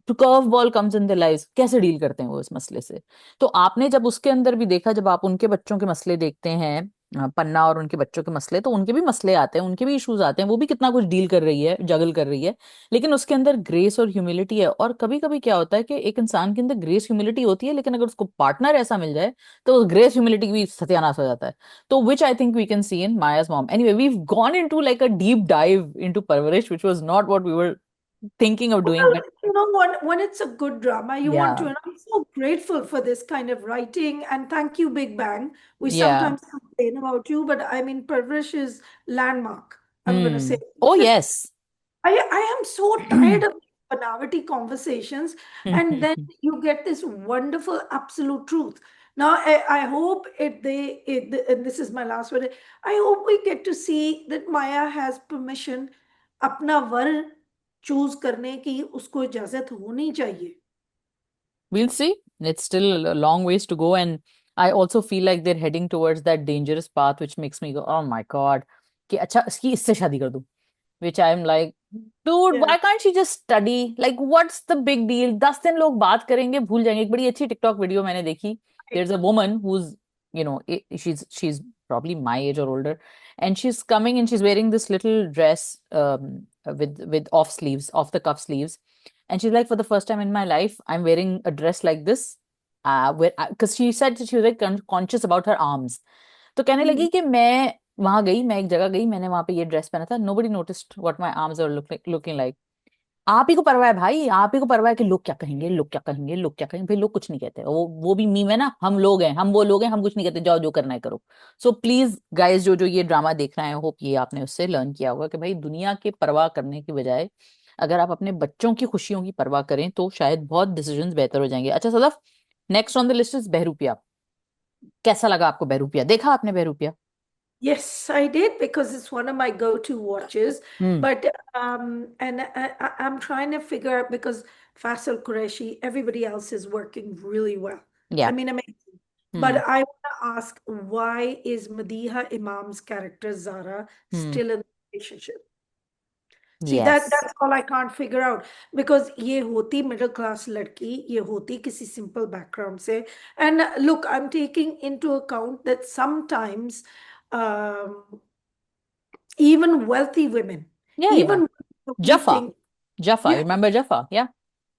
curve ball comes in the life, कैसे deal करते हैं वो इस मसले से। तो आपने जब उसके अंदर भी देखा, जब आप उनके बच्चों के मसले देखते हैं, पन्ना और उनके बच्चों के मसले, तो उनके भी मसले आते हैं, उनके भी इश्यूज आते हैं, वो भी कितना कुछ डील कर रही है, जगल कर रही है, लेकिन उसके अंदर ग्रेस और ह्यूमिलिटी है। और कभी कभी क्या होता है कि एक इंसान के अंदर ग्रेस ह्यूमिलिटी होती है, लेकिन अगर उसको पार्टनर ऐसा मिल जाए तो उस ग्रेस ह्यूमिलिटी भी सत्यानाश हो जाता है। तो which I think we can see in Maya's mom. Anyway, we gone into like a deep dive into Parvarish, which was not what we were thinking of doing, Well, but you know, when it's a good drama, you want to, yeah. and I'm so grateful for this kind of writing. And thank you, Big Bang. We Yeah. sometimes complain about you, but I mean, Parvarish is landmark, I'm going to say. Hmm. Oh, Because yes. I am so tired of banality conversations, and then Hmm. you get this wonderful absolute truth. Now, I hope and this is my last word, I hope we get to see that Maya has permission अपना वर choose करने की उसको इजाजत होनी चाहिए. We'll see. It's still a long ways to go. And I also feel like they're heading towards that dangerous path, which makes me go, oh my God. कि अच्छा इसकी इससे शादी कर दूं, which I'm like, dude, Yeah. why can't she just study? Like, what's the big deal? 10 दिन लोग बात करेंगे, भूल जाएंगे। एक बड़ी अच्छी टिकटॉक वीडियो मैंने देखी। There's a woman who's, she's probably my age or older, and she's coming and she's wearing this little dress with off the cuff sleeves, and she's like, for the first time in my life, I'm wearing a dress like this. Because she said that she was very conscious about her arms. तो कहने Hmm. लगी कि मैं एक जगह गई, मैंने वहां पे ये ड्रेस पहना था, nobody noticed what my arms are looking like. आप ही को परवाह है भाई, आप ही को परवाह है कि लोग क्या कहेंगे, लोग क्या कहेंगे, लोग क्या कहेंगे। भाई लोग कुछ नहीं कहते, वो भी मीम है ना, हम लोग हैं, हम वो लोग हैं, हम कुछ नहीं कहते, जाओ जो करना है करो। सो प्लीज गाइस, जो जो ये ड्रामा देख रहे हैं, होप ये आपने उससे लर्न किया होगा कि भाई दुनिया के परवाह करने की बजाय अगर आप अपने बच्चों की खुशियों की परवाह करें तो शायद बहुत डिसीजन बेहतर हो जाएंगे। अच्छा Sadaf, next on the list is Behroopia. कैसा लगा आपको बहरूपिया? देखा आपने Behroopia? Yes, I did because it's one of my go-to watches. Hmm. But and I'm trying to figure out because Faisal Qureshi, everybody else is working really well. या। I mean, amazing. But hmm. I want to ask, why is Madiha Imam's character Zara hmm. still in the relationship? See, yes. that's all I can't figure out because ये होती middle class लड़की, ये होती किसी simple background से. And look, I'm taking into account that sometimes um, even wealthy women, या even we Jafaa, think, Jafaa, yeah. Remember Jafaa? या।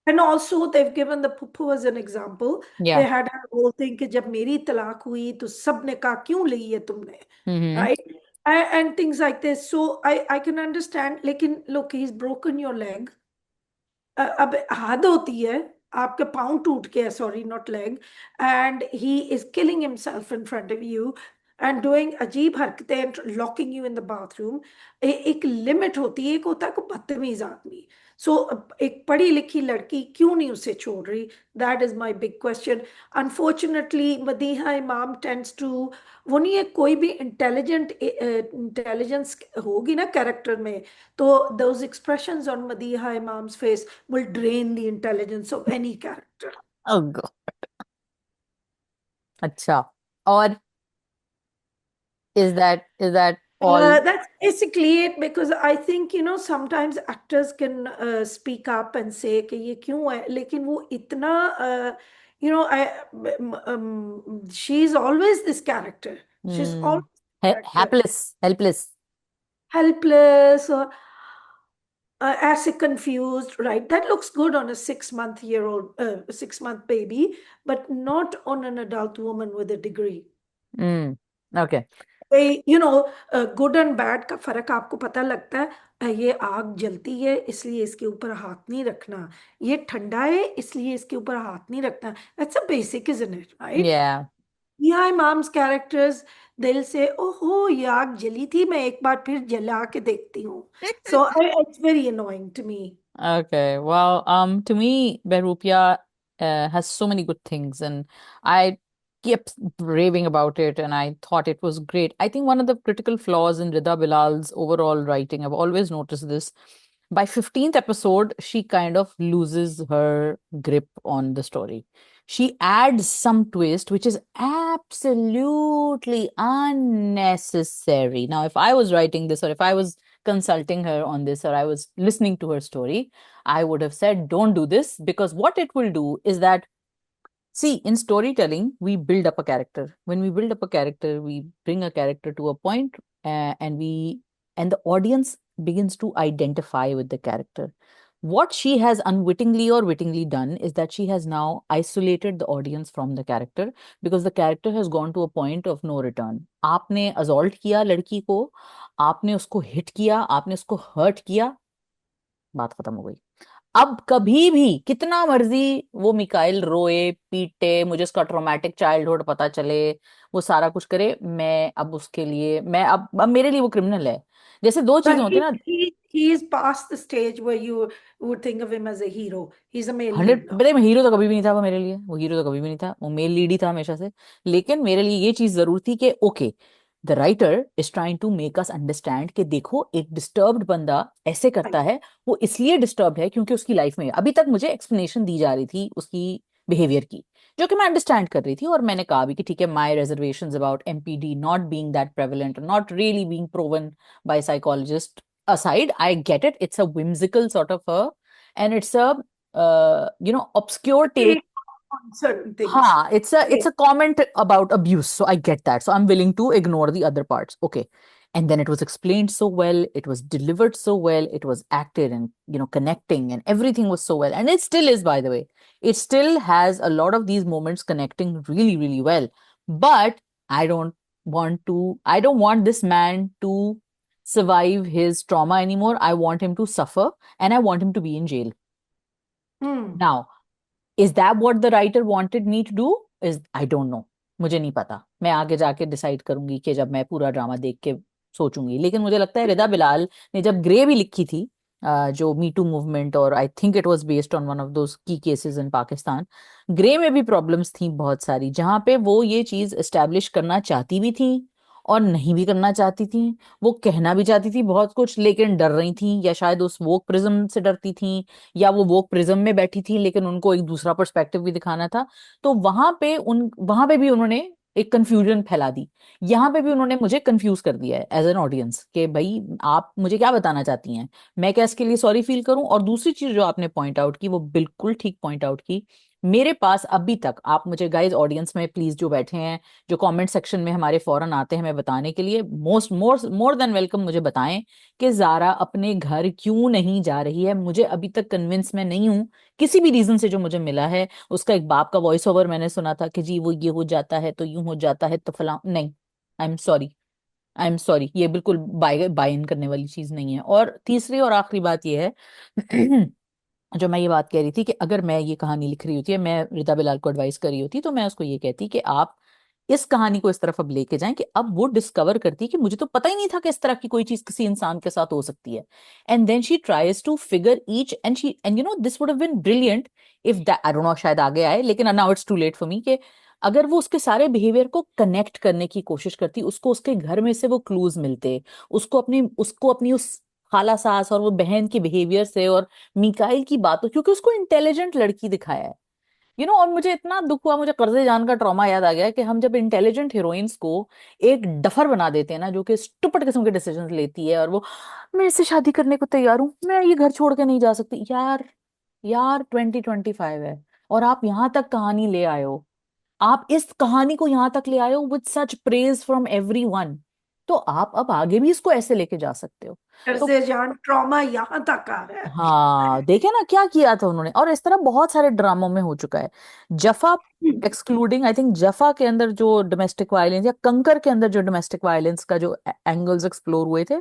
And also they've given the Puppu as an example. या। They had a whole thing कि जब मेरी तलाक हुई तो सबने कहा क्यों ली है तुमने, हम्म। right? And things like this. So I can understand. लेकिन look, he's broken your leg. अब हद होती है, आपके पाँव टूट के, sorry not leg, and he is killing himself in front of you and doing अजीब हरकतें, locking you in the bathroom. एक लिमिट होती है, एक होता है को बदतमीज आदमी. सो एक पढ़ी लिखी लड़की क्यों नहीं उसे छोड़ रही? That is my big question. Unfortunately Madiha इमाम टेंड्स टू, वो नहीं है कोई भी इंटेलिजेंस होगी ना कैरेक्टर में, तो those expressions on Madiha Imam's face will drain the intelligence of any character. Oh God. अच्छा, और is that all? That's basically it because I think, sometimes actors can speak up and say कि ये क्यों है, लेकिन वो इतना, she's always this character. She's Hmm. always this character. Helpless, helpless. Helpless, or ऐसे confused, right? That looks good on a 6-month-year-old, 6-month baby, but not on an adult woman with a degree. Okay. Good and bad का फर्क आपको पता लगता है? ये आग जलती है इसलिए इसके ऊपर हाथ नहीं रखना, ये ठंडा है इसलिए इसके ऊपर हाथ नहीं रखना. That's a basic, isn't it, right? या. या इमाम्स कैरेक्टर्स, दिल से ओहो ये आग जली थी, मैं एक बार फिर जला के देखती हूँ. So it's very annoying to me. Okay, well, to me, Behroopia has so many good things, and I kept raving about it, and I thought it was great. I think one of the critical flaws in Rida Bilal's overall writing, I've always noticed this. By 15th episode, she kind of loses her grip on the story. She adds some twist, which is absolutely unnecessary. Now, if I was writing this, or if I was consulting her on this, or I was listening to her story, I would have said, don't do this, because what it will do is that, see, in storytelling, we build up a character. When we build up a character, we bring a character to a point, and the audience begins to identify with the character. What she has unwittingly or wittingly done is that she has now isolated the audience from the character, because the character has gone to a point of no return. आपने assault किया लड़की को, आपने उसको hit किया, आपने उसको hurt किया, बात खत्म हो गई. अब कभी भी कितना मर्जी वो मिकाइल रोए पीटे, मुझे उसका ट्रॉमेटिक चाइल्डहुड पता चले, वो सारा कुछ करे, मैं अब उसके लिए, मैं अब मेरे लिए वो क्रिमिनल है. जैसे दो चीजें But होती है ना. he is past the stage where you would think of him as a hero. He's a male hundred, lead now. पता है, हीरो तो कभी भी नहीं था वो मेरे लिए, वो हीरो तो कभी भी नहीं था, वो मेल लीड ही था हमेशा से. लेकिन मेरे लिए ये चीज जरूर थी कि okay, the writer is trying to make us understand कि देखो, एक डिस्टर्ब्ड बंदा ऐसे करता Right. है, वो इसलिए डिस्टर्ब है क्योंकि उसकी लाइफ में अभी तक मुझे एक्सप्लेनेशन दी जा रही थी उसकी बिहेवियर की, जो कि मैं अंडरस्टैंड कर रही थी. और मैंने कहा भी कि ठीक है, my reservations about MPD not being that prevalent, not really being proven by psychologist aside, I get it. It's a whimsical sort of a, and it's a obscure take. Take on certain things. Ha, it's a comment about abuse, so I get that. So I'm willing to ignore the other parts. Okay. And then it was explained so well, it was delivered so well, it was acted and connecting, and everything was so well. And it still is, by the way. It still has a lot of these moments connecting really, really well. But I don't want this man to survive his trauma anymore. I want him to suffer, and I want him to be in jail. Hmm. Now, is that what the writer wanted me to do? Is I don't know. मुझे नहीं पता. मैं आगे जाके decide करूंगी कि जब मैं पूरा ड्रामा देख के सोचूंगी. लेकिन मुझे लगता है रिदा बिलाल ने जब ग्रे भी लिखी थी, जो मी टू मूवमेंट, और I think it was based on one of those की केसेस इन पाकिस्तान, ग्रे में भी प्रॉब्लम्स थी बहुत सारी, जहां पे वो ये चीज एस्टेब्लिश करना चाहती भी थी और नहीं भी करना चाहती थी. वो कहना भी चाहती थी बहुत कुछ, लेकिन डर रही थी, या शायद उस वोक प्रिज्म से डरती थी, या वो वोक प्रिज्म में बैठी थी लेकिन उनको एक दूसरा पर्सपेक्टिव भी दिखाना था. तो वहां पे भी उन्होंने एक कंफ्यूजन फैला दी. यहाँ पे भी उन्होंने मुझे कंफ्यूज कर दिया है एज एन ऑडियंस, कि भाई आप मुझे क्या बताना चाहती हैं, मैं क्या इसके लिए सॉरी फील करूं. और दूसरी चीज जो आपने पॉइंट आउट की, वो बिल्कुल ठीक पॉइंट आउट की. मेरे पास अभी तक, आप मुझे गाइज ऑडियंस में प्लीज जो बैठे हैं, जो कमेंट सेक्शन में हमारे फौरन आते हैं हमें बताने के लिए, most more more than welcome, मुझे बताएं कि जारा अपने घर क्यों नहीं जा रही है. मुझे अभी तक कन्विंस मैं नहीं हूं, किसी भी रीजन से जो मुझे मिला है. उसका एक बाप का वॉइस ओवर मैंने सुना था कि जी वो ये हो जाता है तो यूं हो जाता है तो फला नहीं. I am sorry, I am sorry, ये बिल्कुल बाय इन करने वाली चीज नहीं है. और तीसरी और आखिरी बात ये है जो मैं ये बात कह रही थी, कि अगर मैं ये कहानी लिख रही होती है, मैं रिता बिलाल को एडवाइस कर रही होती, तो मैं उसको ये कहती कि आप इस कहानी को इस तरफ अब लेके जाएं कि अब वो डिस्कवर करती कि मुझे तो पता ही नहीं था कि इस तरह की कोई चीज किसी इंसान के साथ हो सकती है. And then she tries to figure each, and this would have been brilliant if that, I don't know, शायद आगे आए, लेकिन now it's too late for me, कि अगर वो उसके सारे बिहेवियर को कनेक्ट करने की कोशिश करती, उसको उसके घर में से वो क्लूज मिलते, उसको अपनी उस खाला सास और वो बहन की बिहेवियर से, और मिकाइल की बातों, क्योंकि उसको इंटेलिजेंट लड़की दिखाया है. और मुझे इतना दुख हुआ, मुझे कर्जे जान का ट्रॉमा याद आ गया, कि हम जब इंटेलिजेंट हीरोइंस को एक डफर बना देते हैं ना, जो कि स्टूपिड किस्म के डिसीजन लेती है, और वो मैं इससे शादी करने को तैयार हूँ, मैं ये घर छोड़ के नहीं जा सकती. यार, यार 2025 है, और आप यहाँ तक कहानी ले आए हो, आप इस कहानी को यहाँ तक ले आए हो with such praise from every one. तो आप अब आगे भी इसको ऐसे लेके जा सकते हो। घर तो से जान ट्रॉमा यहाँ तक आ रहा है। हाँ देखे ना क्या किया था उन्होंने, और इस तरह बहुत सारे ड्रामों में हो चुका है। जफा एक्सक्लूडिंग, आई थिंक जफा के अंदर जो डोमेस्टिक वायलेंस, या कंकर के अंदर जो डोमेस्टिक वायलेंस का जो एंगल्स एक्सप्लोर हुए थे,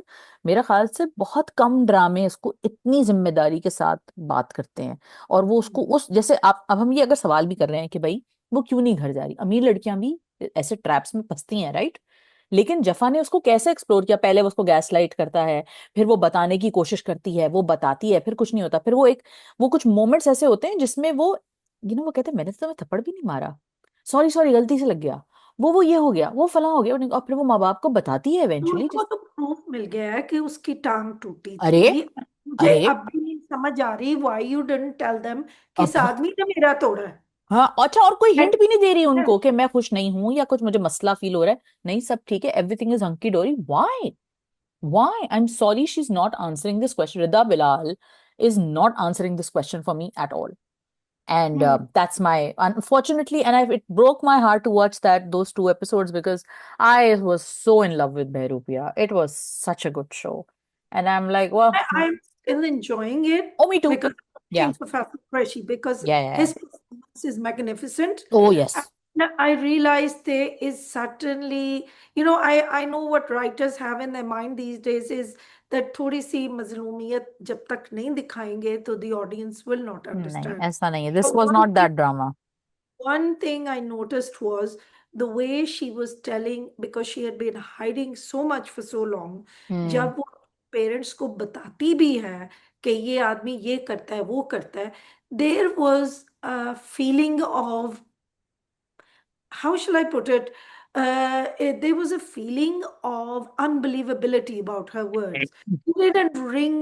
मेरा ख्याल से बहुत कम ड्रामे इसको इतनी जिम्मेदारी के साथ बात करते हैं। और वो उसको उस जैसे आप, अब हम ये अगर सवाल भी कर रहे हैं कि भाई वो क्यों नहीं घर जा रही, अमीर लड़कियां भी ऐसे ट्रैप्स में फंसती हैं, राइट? लेकिन जफा ने उसको कैसे एक्सप्लोर किया, पहले वो उसको गैस लाइट करता है, फिर वो बताने की कोशिश करती है, वो बताती है, फिर कुछ नहीं होता, फिर वो कुछ मोमेंट्स ऐसे होते हैं जिसमें वो वो कहते हैं मैंने तो तुम्हें थप्पड़ भी नहीं मारा, सॉरी सॉरी गलती से लग गया, वो ये हो गया, वो फला हो गया, और फिर वो माँ बाप को बताती है तो इवेंचुअली उनको जिस। तो प्रूफ मिल गया है कि उसकी टांग टूटी अरे थी। मुझे अरे अब भी नहीं समझ आ रही why you didn't tell them कि इस अब आदमी ने मेरा तोड़ा है। हाँ अच्छा, और कोई हिंट भी नहीं दे रही And- उनको कि मैं खुश नहीं हूं या कुछ मुझे मसला फील हो रहा है, नहीं सब ठीक है, एवरीथिंग इज हंकी डोरी, why? Why? I'm sorry she's not answering this question. Rida Bilal is not answering this question for me at all. And Hmm. that's my, unfortunately, and it broke my heart to watch those two episodes, because I was so in love with Behroopia. It was such a good show. And I'm like, well, I'm still enjoying it oh, me too. because I'm Yeah. watching Professor Qureshi because Yeah, yeah, yeah. his performance is magnificent. Oh, yes. And I realized there is certainly, I know what writers have in their mind these days is that थोड़ी सी मजलूमियत जब तक नहीं दिखाएंगे तो the audience will not नहीं understand. ऐसा नहीं है, this But was not that drama. one thing I noticed was the way she was telling, because she had been hiding so much for so long, Hmm. जब वो parents को बताती भी है कि ये आदमी ये करता है वो करता है, there was a feeling of, how shall I put it? There was a feeling of unbelievability about her words. It didn't ring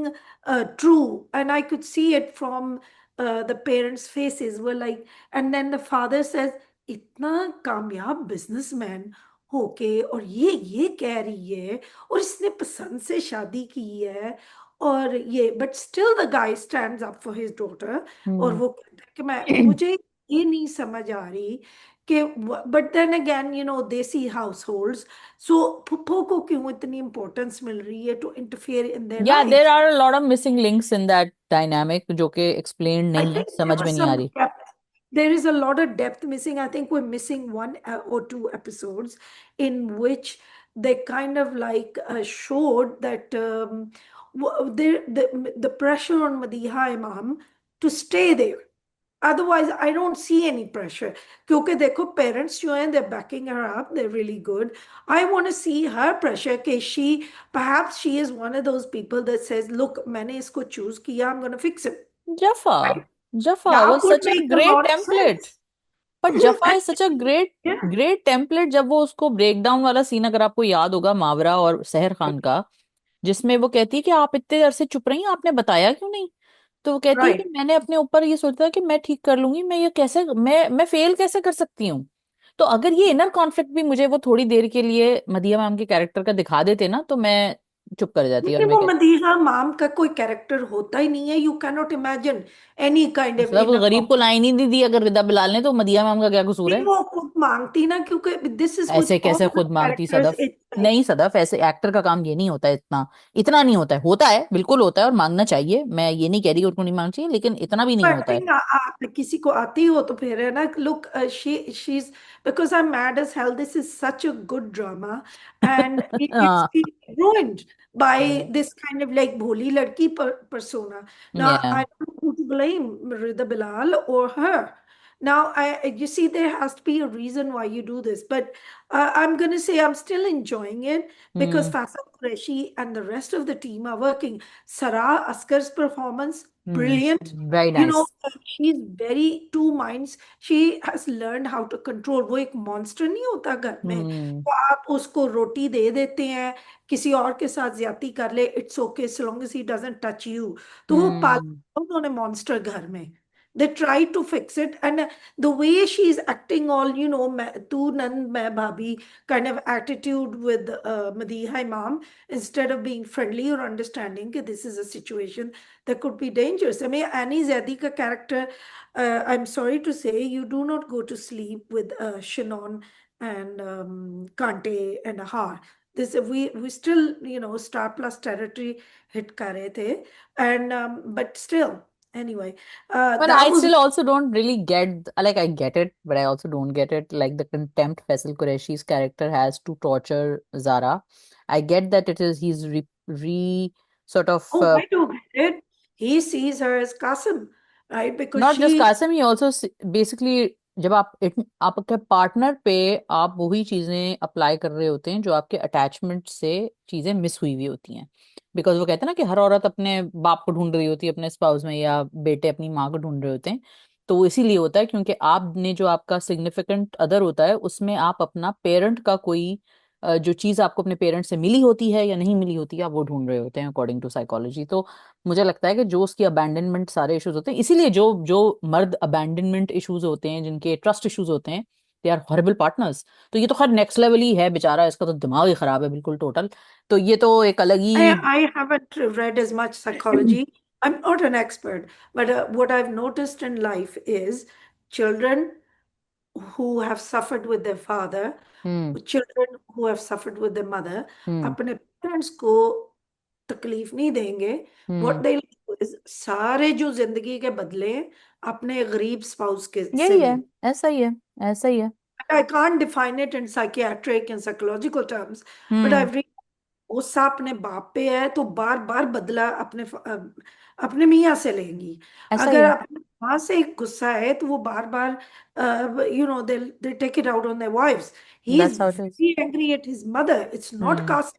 true, and I could see it from the parents' faces. Were like, and then the father says, "इतना कामयाब businessman होके और ये कह रही है और इसने पसंद से शादी की है और ये, but still the guy stands up for his daughter." और Hmm. वो कहता है कि मैं मुझे ये नहीं समझ आ रही कि, but then again desi households, so phuppo को क्यों इतनी इंपॉर्टेंस मिल रही है to interfere in their Yeah, there life? are a lot of missing links in that dynamic जो कि explained I नहीं है, think there समझ was में नहीं आ some रही. depth. There is a lot of depth missing. I think we're missing one or two episodes in which they kind of like showed that the pressure on Madiha Imam to stay there. Otherwise, I don't see any pressure. क्योंकि देखो parents जो हैं, they're backing her up, they're really good. I want to see her pressure कि perhaps she is one of those people that says, look, मैंने इसको choose किया, I'm going to fix it. Jaffa, Right? Jaffa That was would such a make a great lot of template. sense. But Jaffa is such a Yeah, great template. जब वो उसको break down वाला scene, अगर आपको याद होगा, मावरा और सहर खान का, जिसमें वो कहती है कि आप इतने देर से चुप रही, आपने बताया क्यों नहीं? तो वो कहती है कि right. मैंने अपने ऊपर ये सोचा था कि मैं ठीक कर लूंगी, मैं ये कैसे, मैं फेल कैसे कर सकती हूँ? तो अगर ये इनर कॉन्फ्लिक्ट भी मुझे वो थोड़ी देर के लिए मदिया मैम के कैरेक्टर का दिखा देते ना, तो मैं चुप कर जाती और लेकिन मैं वो कहती, मदीहा माम का कोई कैरेक्टर होता ही नहीं है. You can not imagine any kind of मतलब इन उस गरीब को लाइन ही नहीं दी अगर रिदा बिलाल ने, तो मदिया मैम का क्या कसूर नहीं, है? वो खुद मांगती ना, क्योंकि दिस इज विद ऐसे ऑल कैसे द खुद मांगती कैरेक्टर्स. सदफ? नहीं सदफ, ऐसे एक्टर का काम ये नहीं होता है, इतना इतना नहीं होता है, होता है बिल्कुल होता है और मांगना चाहिए, मैं ये नहीं कह रही उनको नहीं मांगना चाहिए, लेकिन इतना भी नहीं होता है. एक्टिंग किसी को आती हो तो फिर है ना. Look, she is, because I am mad as hell, this is such a good drama and it's हाँ. ruined by this kind of like भोली लड़की persona. Now Yeah. I don't know who to blame, Rida Bilal or her. Now, you see, there has to be a reason why you do this, but I'm going to say I'm still enjoying it because Hmm. Faisal Qureshi and the rest of the team are working. Sarah Askar's performance, Hmm. brilliant. Very nice. She's very two minds. She has learned how to control. वो एक monster नहीं होता घर में, Hmm. तो आप उसको रोटी दे देते हैं, किसी और के साथ ज्यादती कर ले, it's okay so long as he doesn't touch you. तो वो Hmm. पाला उन्होंने मॉन्स्टर घर में. They try to fix it, and the way she's acting, all tu nand main bhabhi kind of attitude with Madiha Imam, instead of being friendly or understanding that this is a situation that could be dangerous. I mean, Annie Zaidi ka character, I'm sorry to say, you do not go to sleep with Shannon and Kante and Har. this we still, Star Plus territory hit कर रहे थे, and but still, anyway, But that I was. still also don't really get, like, I get it, but I also don't get it. Like the contempt Faisal Qureshi's character has to torture Zara. I get that he's sort of, Oh, I do get it. He sees her as Qasim, right? Because नॉट जस्ट she. Qasim, he also basically जब आपके partner पे आप वही चीजें apply कर रहे होते हैं जो आपके अटैचमेंट से चीजें मिस हुई हुई होती हैं। बिकॉज वो कहते हैं ना कि हर औरत अपने बाप को ढूंढ रही होती है अपने स्पाउस में, या बेटे अपनी माँ को ढूंढ रहे होते हैं। तो वो इसीलिए होता है क्योंकि आपने जो आपका सिग्निफिकेंट अदर होता है उसमें आप अपना पेरेंट का कोई जो चीज आपको अपने पेरेंट से मिली होती है या नहीं मिली होती है आप वो ढूंढ रहे होते हैं अकॉर्डिंग टू साइकोलॉजी। तो मुझे लगता है कि जो उसकी अबैंडनमेंट सारे इश्यूज होते हैं, इसीलिए जो जो मर्द अबैंडनमेंट इश्यूज होते हैं, जिनके ट्रस्ट इश्यूज होते हैं, दे आर हॉरिबल पार्टनर्स। तो ये तो खैर नेक्स्ट लेवल ही है बेचारा, इसका तो दिमाग ही खराब है बिल्कुल टोटल। तो ये तो एक अलग ही। I haven't read as much psychology. I'm not an expert, but what I've noticed in life is children who have suffered with their father, hmm. children who have suffered with their mother, हम्म। अपने parents को तकलीफ नहीं देंगे। हम्म। What they'll do is सारे जो जिंदगी के बदले अपने गरीब स्पाउस के से यही है, लेंगे। ऐसा ही है, ऐसा ही है। I can't define it in psychiatric and psychological terms, but hmm. I've read गुस्सा अपने बाप पे है तो बार बार बदला अपने मियाँ से लेंगी। ऐसा ही अगर है। अपनी माँ से एक गुस्सा है तो वो बार बार they take it out on their wife's. He is that's how it is. Very angry at his mother, it's not hmm. Cast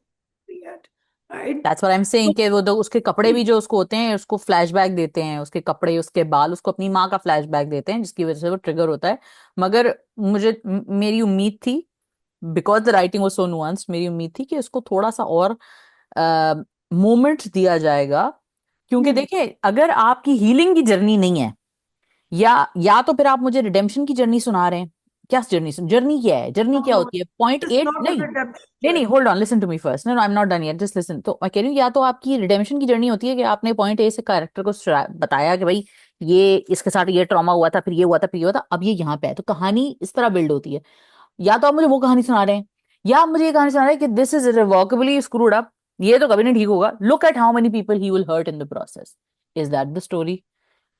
yet, right? That's what I am saying कि वो उसके कपड़े भी जो उसको होते हैं उसको फ्लैशबैक देते हैं, उसके कपड़े उसके बाल उसको अपनी माँ का फ्लैशबैक देते हैं जिसकी वजह से वो ट्रिगर होता है। मगर मेरी उम्मीद थी, because the writing was so nuanced, मेरी उम्मीद थी कि उसको थोड़ा सा और मोमेंट दिया जाएगा। क्योंकि हम्म। देखिए अगर आपकी हीलिंग की जर्नी नहीं है, या तो फिर आप मुझे रिडेम्पशन की जर्नी सुना रहे हैं। क्या जर्नी, जर्नी क्या है, जर्नी क्या No, होती है, point it's at not a नहीं। redemption नहीं नहीं, journey. Hold on, listen to me first, no no, I am not done yet, just listen. तो मैं कह रही हूँ या तो आपकी रिडेम्पशन की जर्नी होती है कि आपने पॉइंट ए से कैरेक्टर को बताया कि भाई ये इसके साथ ये ट्रॉमा हुआ था, फिर ये हुआ था, फिर ये हुआ था, अब ये यहाँ पे है, तो कहानी इस तरह बिल्ड होती है। या तो आप मुझे वो कहानी सुना रहे हैं, या आप मुझे ये कहानी सुना रहे हैं कि this is irrevocably screwed up, ये तो कभी नहीं ठीक होगा, look at how many people he will hurt in the process. Is that the story?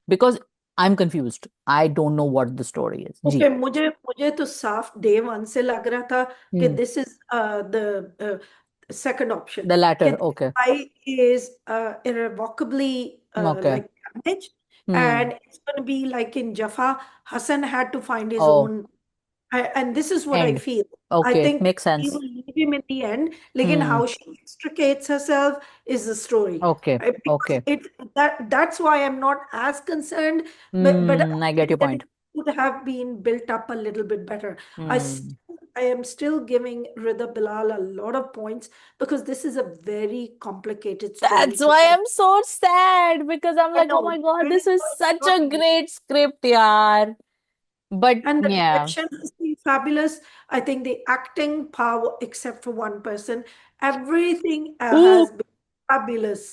Because I am confused, I don't know what the story is जी। Okay, मुझे मुझे तो साफ डे वन से लग रहा था कि hmm. This is the second option, the कि latter, this okay. guy is irrevocably okay. like damaged, hmm. and it's going to be like in Jaffa, Hassan had to find his oh, own. And this is what I and, feel. I okay, think make she sense. will leave him in the end. Lekin how hmm. she extricates herself is the story. Okay. Right? Because okay. that's why I'm not as concerned. But I I get think your that point. it could have been built up a little bit better. Hmm. I am still giving Rida Bilal a lot of points because this is a very complicated story That's to why tell. I'm so sad because I'm I like, oh know my God, it's this is such not a easy. great script, yaar. But And the yeah. direction has been fabulous. I think the acting power, except for one person, everything Ooh, has been fabulous.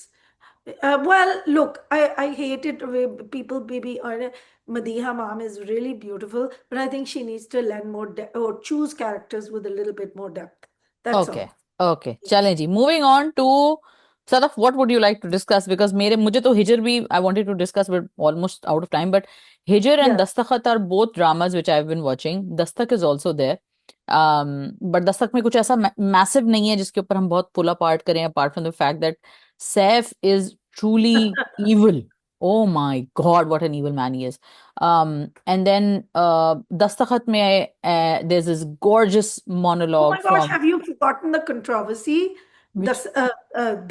Well, look, I hate it when people maybe or Madiha mom is really beautiful, but I think she needs to lend more depth or choose characters with a little bit more depth. That's okay. all. Okay, चलें जी, moving on to Sadaf, what would you like to discuss? Because मेरे मुझे तो हिजर भी I wanted to discuss but almost out of time, but Hijr and Yeah. Dastakhat are both dramas which I have been watching. Dastak is also there, but Dastak में कुछ ऐसा massive नहीं है जिसके ऊपर हम बहुत पुल अपार्ट करें, apart from the fact that Saif is truly evil. Oh my God, what an evil man he is. And then Dastakhat mein there's this gorgeous Oh monologue my gosh, from have you forgotten the controversy? which,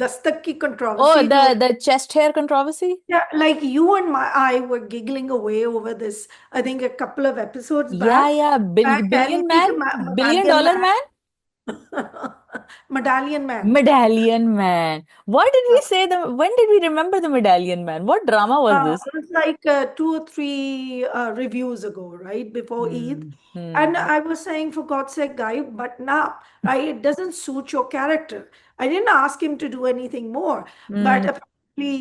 Dastak ki oh, controversy. the chest hair controversy. Yeah, like you and I were giggling away over this, I think a couple of episodes Yeah, back. yeah, मैं कह रही billion थी man, कि billion medallion dollar man, man, medallion man. medallion man. Why did we say the? When did we remember the medallion man? What drama was this? It was like 2 or 3 reviews ago, right before Eid. Hmm. And Hmm. I was saying, for God's sake, guy, button up, right? It doesn't suit your character. I didn't ask him to do anything more, but Hmm. apparently,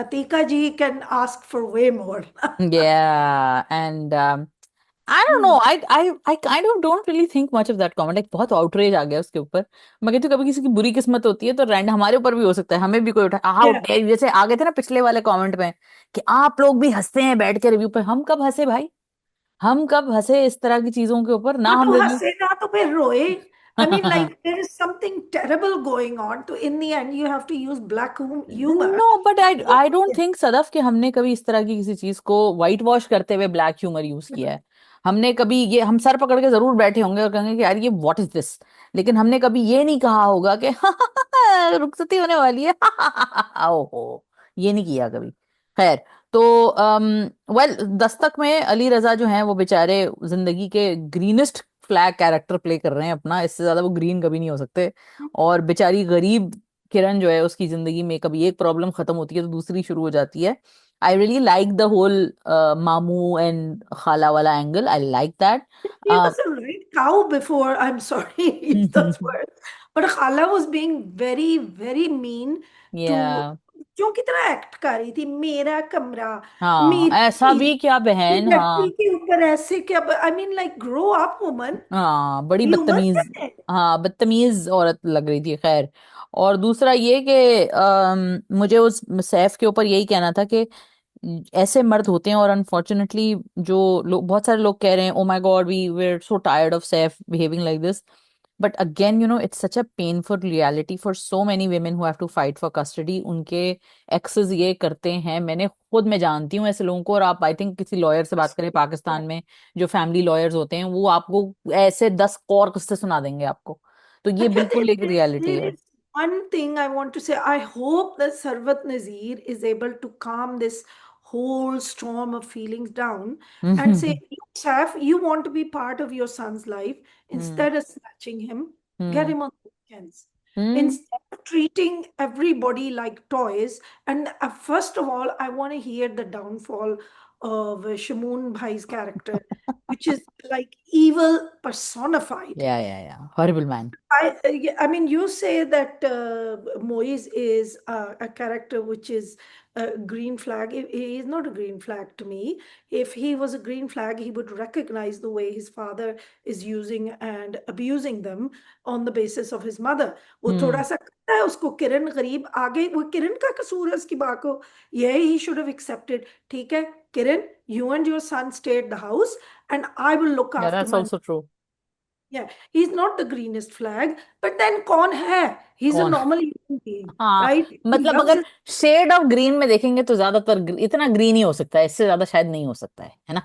Atika ji can ask for way more. Yeah, and I don't no, I kind of don't really think much of that comment, एक बहुत outrage आ गया उसके ऊपर। मैं कहती हूँ कभी किसी की बुरी किस्मत होती है तो रैंड हमारे ऊपर भी हो सकता है, हमें भी कोई उठा हाउ Yeah. डेयर, जैसे आ गए थे ना पिछले वाले कमेंट में कि आप लोग भी हंसते हैं बैठ के रिव्यू पे। हम कब हंसे भाई? हम कब हंसे इस तरह की चीजों के ऊपर? ना ना हम तो रिव्यू हंसे ना तो फिर रोए। I mean, like there is something terrible going on. So in the end, you have to use black humor. No but I तो आई डोंट थिंक सदफ कि हमने कभी इस तरह की किसी चीज को व्हाइट वॉश करते हुए ब्लैक ह्यूमर यूज किया है। हमने कभी ये, हम सर पकड़ के जरूर बैठे होंगे और कहेंगे कि यार ये व्हाट इज दिस, लेकिन हमने कभी ये नहीं कहा होगा कि रुखसती होने वाली है। ओहो, ये नहीं किया कभी। खैर, तो वेल दस्तक में अली रजा जो हैं वो बेचारे जिंदगी के ग्रीनेस्ट फ्लैग कैरेक्टर प्ले कर रहे हैं अपना, इससे ज्यादा वो ग्रीन कभी नहीं हो सकते। और बेचारी गरीब किरण जो है उसकी जिंदगी में कभी एक प्रॉब्लम खत्म होती है तो दूसरी शुरू हो जाती है। I really like the whole mamu and khala वाला angle, I like that. He was a right cow before. I'm sorry, use those words. But Khala was being very, very mean to या जो की तरह एक्ट कर रही थी, मेरा कमरा, हाँ, मेरी ऐसा चीज, भी क्या बहन, व्यक्ति हाँ। के ऊपर ऐसे क्या। I mean like grow up woman, हाँ, बड़ी ह्यूमन बदतमीज। है। हाँ, बदतमीज औरत लग रही थी। खैर, और दूसरा ये कि मुझे उस सैफ के ऊपर यही कहना था कि ऐसे मर्द होते हैं, और अनफॉर्चुनेटली जो लोग, बहुत सारे लोग कह रहे हैं oh my god we were so tired of Saif behaving like this. But again it's such a painful reality for so many women who have to fight for custody। उनके एक्सेस ये करते हैं, मैंने खुद, मैं जानती हूँ ऐसे लोगों को। और आप आई थिंक किसी लॉयर से बात करें पाकिस्तान में, जो फैमिली लॉयर्स होते हैं, वो आपको ऐसे 10 और किस्से सुना देंगे आपको। तो ये अच्छा, बिल्कुल एक रियलिटी there है। is one thing I want to say. I hope that Sarvat Nazir is able to calm this whole storm of feelings down and say, hmm. "Look, Saf, you want to be part of your son's life. Hmm. Instead of snatching him, get hmm. him on the weekends. Hmm. Instead of treating everybody like toys." And first of all, I want to hear the downfall of Shamoon Bhai's character, which is like evil personified. या horrible man. Yeah, I mean, you say that Moise is a character which is a green flag. He is not a green flag to me. If he was a green flag, he would recognize the way his father is using and abusing them on the basis of his mother. वो थोड़ा हम्म। सा करता है उसको किरण गरीब आगे, वो किरण का कसूर है उसकी बात को। ये ही should have accepted. ठीक है, किरण, you and your son stay at the house and I will look या after that's my. Also true. Yeah, he's not the greenest flag, but then कौन है? He's a कौन? normal human being, हाँ, right? He मतलब loves अगर his. Shade of green में देखेंगे तो ज्यादातर इतना ग्रीन ही हो सकता है, इससे ज्यादा शायद नहीं हो सकता है ना?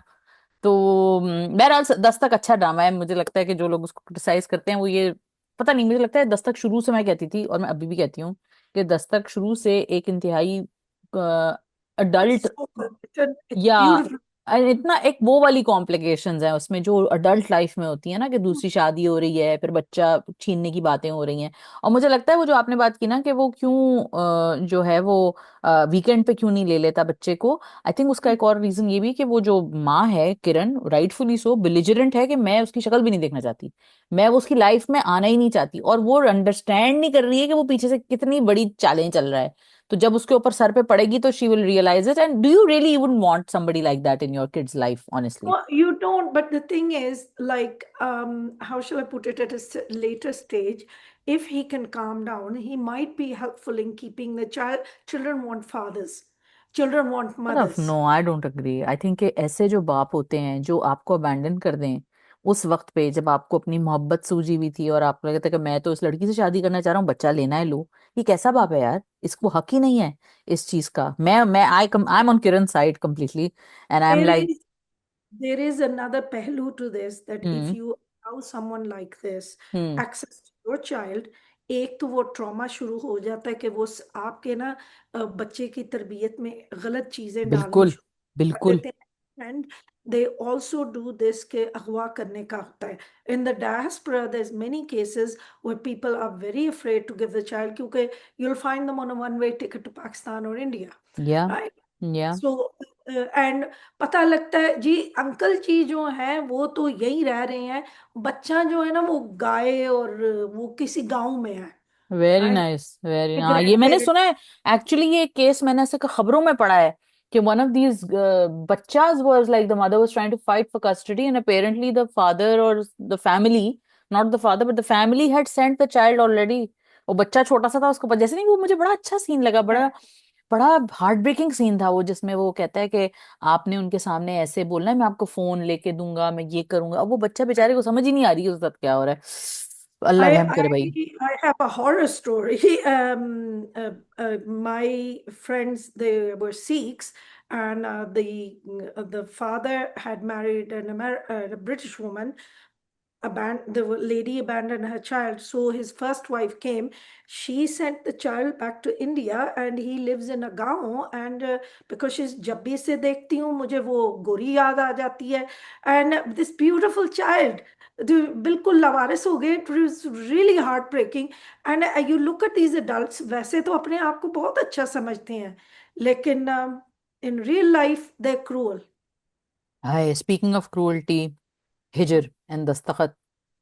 तो बहरहाल दस्तक अच्छा ड्रामा है। मुझे लगता है कि जो लोग उसको क्रिटिसाइज करते हैं वो ये, पता नहीं, मुझे लगता है दस्तक शुरू से, मैं कहती थी और मैं अभी भी कहती हूँ कि दस्तक शुरू से एक इंतहाई अडल्ट, So good. It's या beautiful. इतना एक वो वाली कॉम्प्लिकेशंस हैं उसमें जो अडल्ट लाइफ में होती है ना, कि दूसरी शादी हो रही है, फिर बच्चा छीनने की बातें हो रही हैं। और मुझे लगता है वो जो आपने बात की ना कि वो क्यों जो है वो वीकेंड पे क्यों नहीं ले लेता बच्चे को, आई थिंक उसका एक और रीजन ये भी कि वो जो माँ है किरण, राइटफुली सो बिलिजरेंट है कि मैं उसकी शक्ल भी नहीं देखना चाहती, मैं वो उसकी लाइफ में आना ही नहीं चाहती, और वो अंडरस्टैंड नहीं कर रही है कि वो पीछे से कितनी बड़ी चैलेंज चल रहा है। तो जब उसके ऊपर सर पे पड़ेगी तो she will realise it. And do you really wouldn't want somebody like that in your kids life honestly? No, you don't. But the thing is, like, how shall I put it at a later stage? If he can calm down, he might be helpful in keeping the child. Children want fathers. Children want तरफ no, mothers. I don't agree. I think ऐसे जो बाप होते हैं जो आपको abandon कर दें उस वक्त पे जब आपको अपनी मोहब्बत सूझी हुई थी और आपको लगता है कि मैं तो इस लड़की से शादी करना चाह रहा हूँ, बच्चा लेना है, लो, ये कैसा बाप है यार? इसको हक ही नहीं है इस चीज का। I am on Kiran side completely, and I M There like. is there is another pehlu to this, that if hmm. you allow someone like this hmm. access to your child, एक तो वो trauma शुरू हो जाता है कि वो आपके ना बच्चे की तरबियत में गलत चीजें डालनी बिल्कुल। शुरू कर बिल्कुल। देते हैं। And they also do this के अगवा करने का होता है। In the diaspora there is many cases where people are very afraid to give the child, क्योंकि you'll find them on a one way ticket to Pakistan or India, या right? या so and पता लगता है जी uncle जी जो हैं वो तो यही रह रहे हैं, बच्चा जो है ना वो गाय और वो किसी गांव में है, वेरी राइट? नाइस, वेरी, हाँ, ये ग्रैंड मैंने पेरेंट। सुना है। एक्चुअली ये केस मैंने ऐसे खबरों में पढ़ा है कि one of these bachchas was like the mother was trying to fight for custody, and apparently the father or the family, not the father but the family, had sent the child already. वो बच्चा छोटा सा था, उसको जैसे नहीं, वो मुझे बड़ा अच्छा सीन लगा, बड़ा बड़ा हार्ट ब्रेकिंग सीन था वो, जिसमें वो कहता है कि आपने उनके सामने ऐसे बोलना है, मैं आपको फोन लेके दूंगा, मैं ये करूंगा। अब वो बच्चा बेचारे को समझ ही नहीं आ रही है उसके साथ क्या हो रहा है। अल्लाह I रहम करे I भाई। I have a horror story. My friends, they were Sikhs, and the father had married a British woman. The lady abandoned her child, so his first wife came. She sent the child back to India, and he lives in a गांव. And because she's जब भी इसे देखती हूँ मुझे वो गोरी याद आ जाती है. And this beautiful child, जो बिल्कुल लावारिस हो गए. It was really heartbreaking. And you look at these adults, वैसे तो अपने आप को बहुत अच्छा समझते हैं, लेकिन in real life they're cruel. Hi, speaking of cruelty, Hijr and Dastakhat,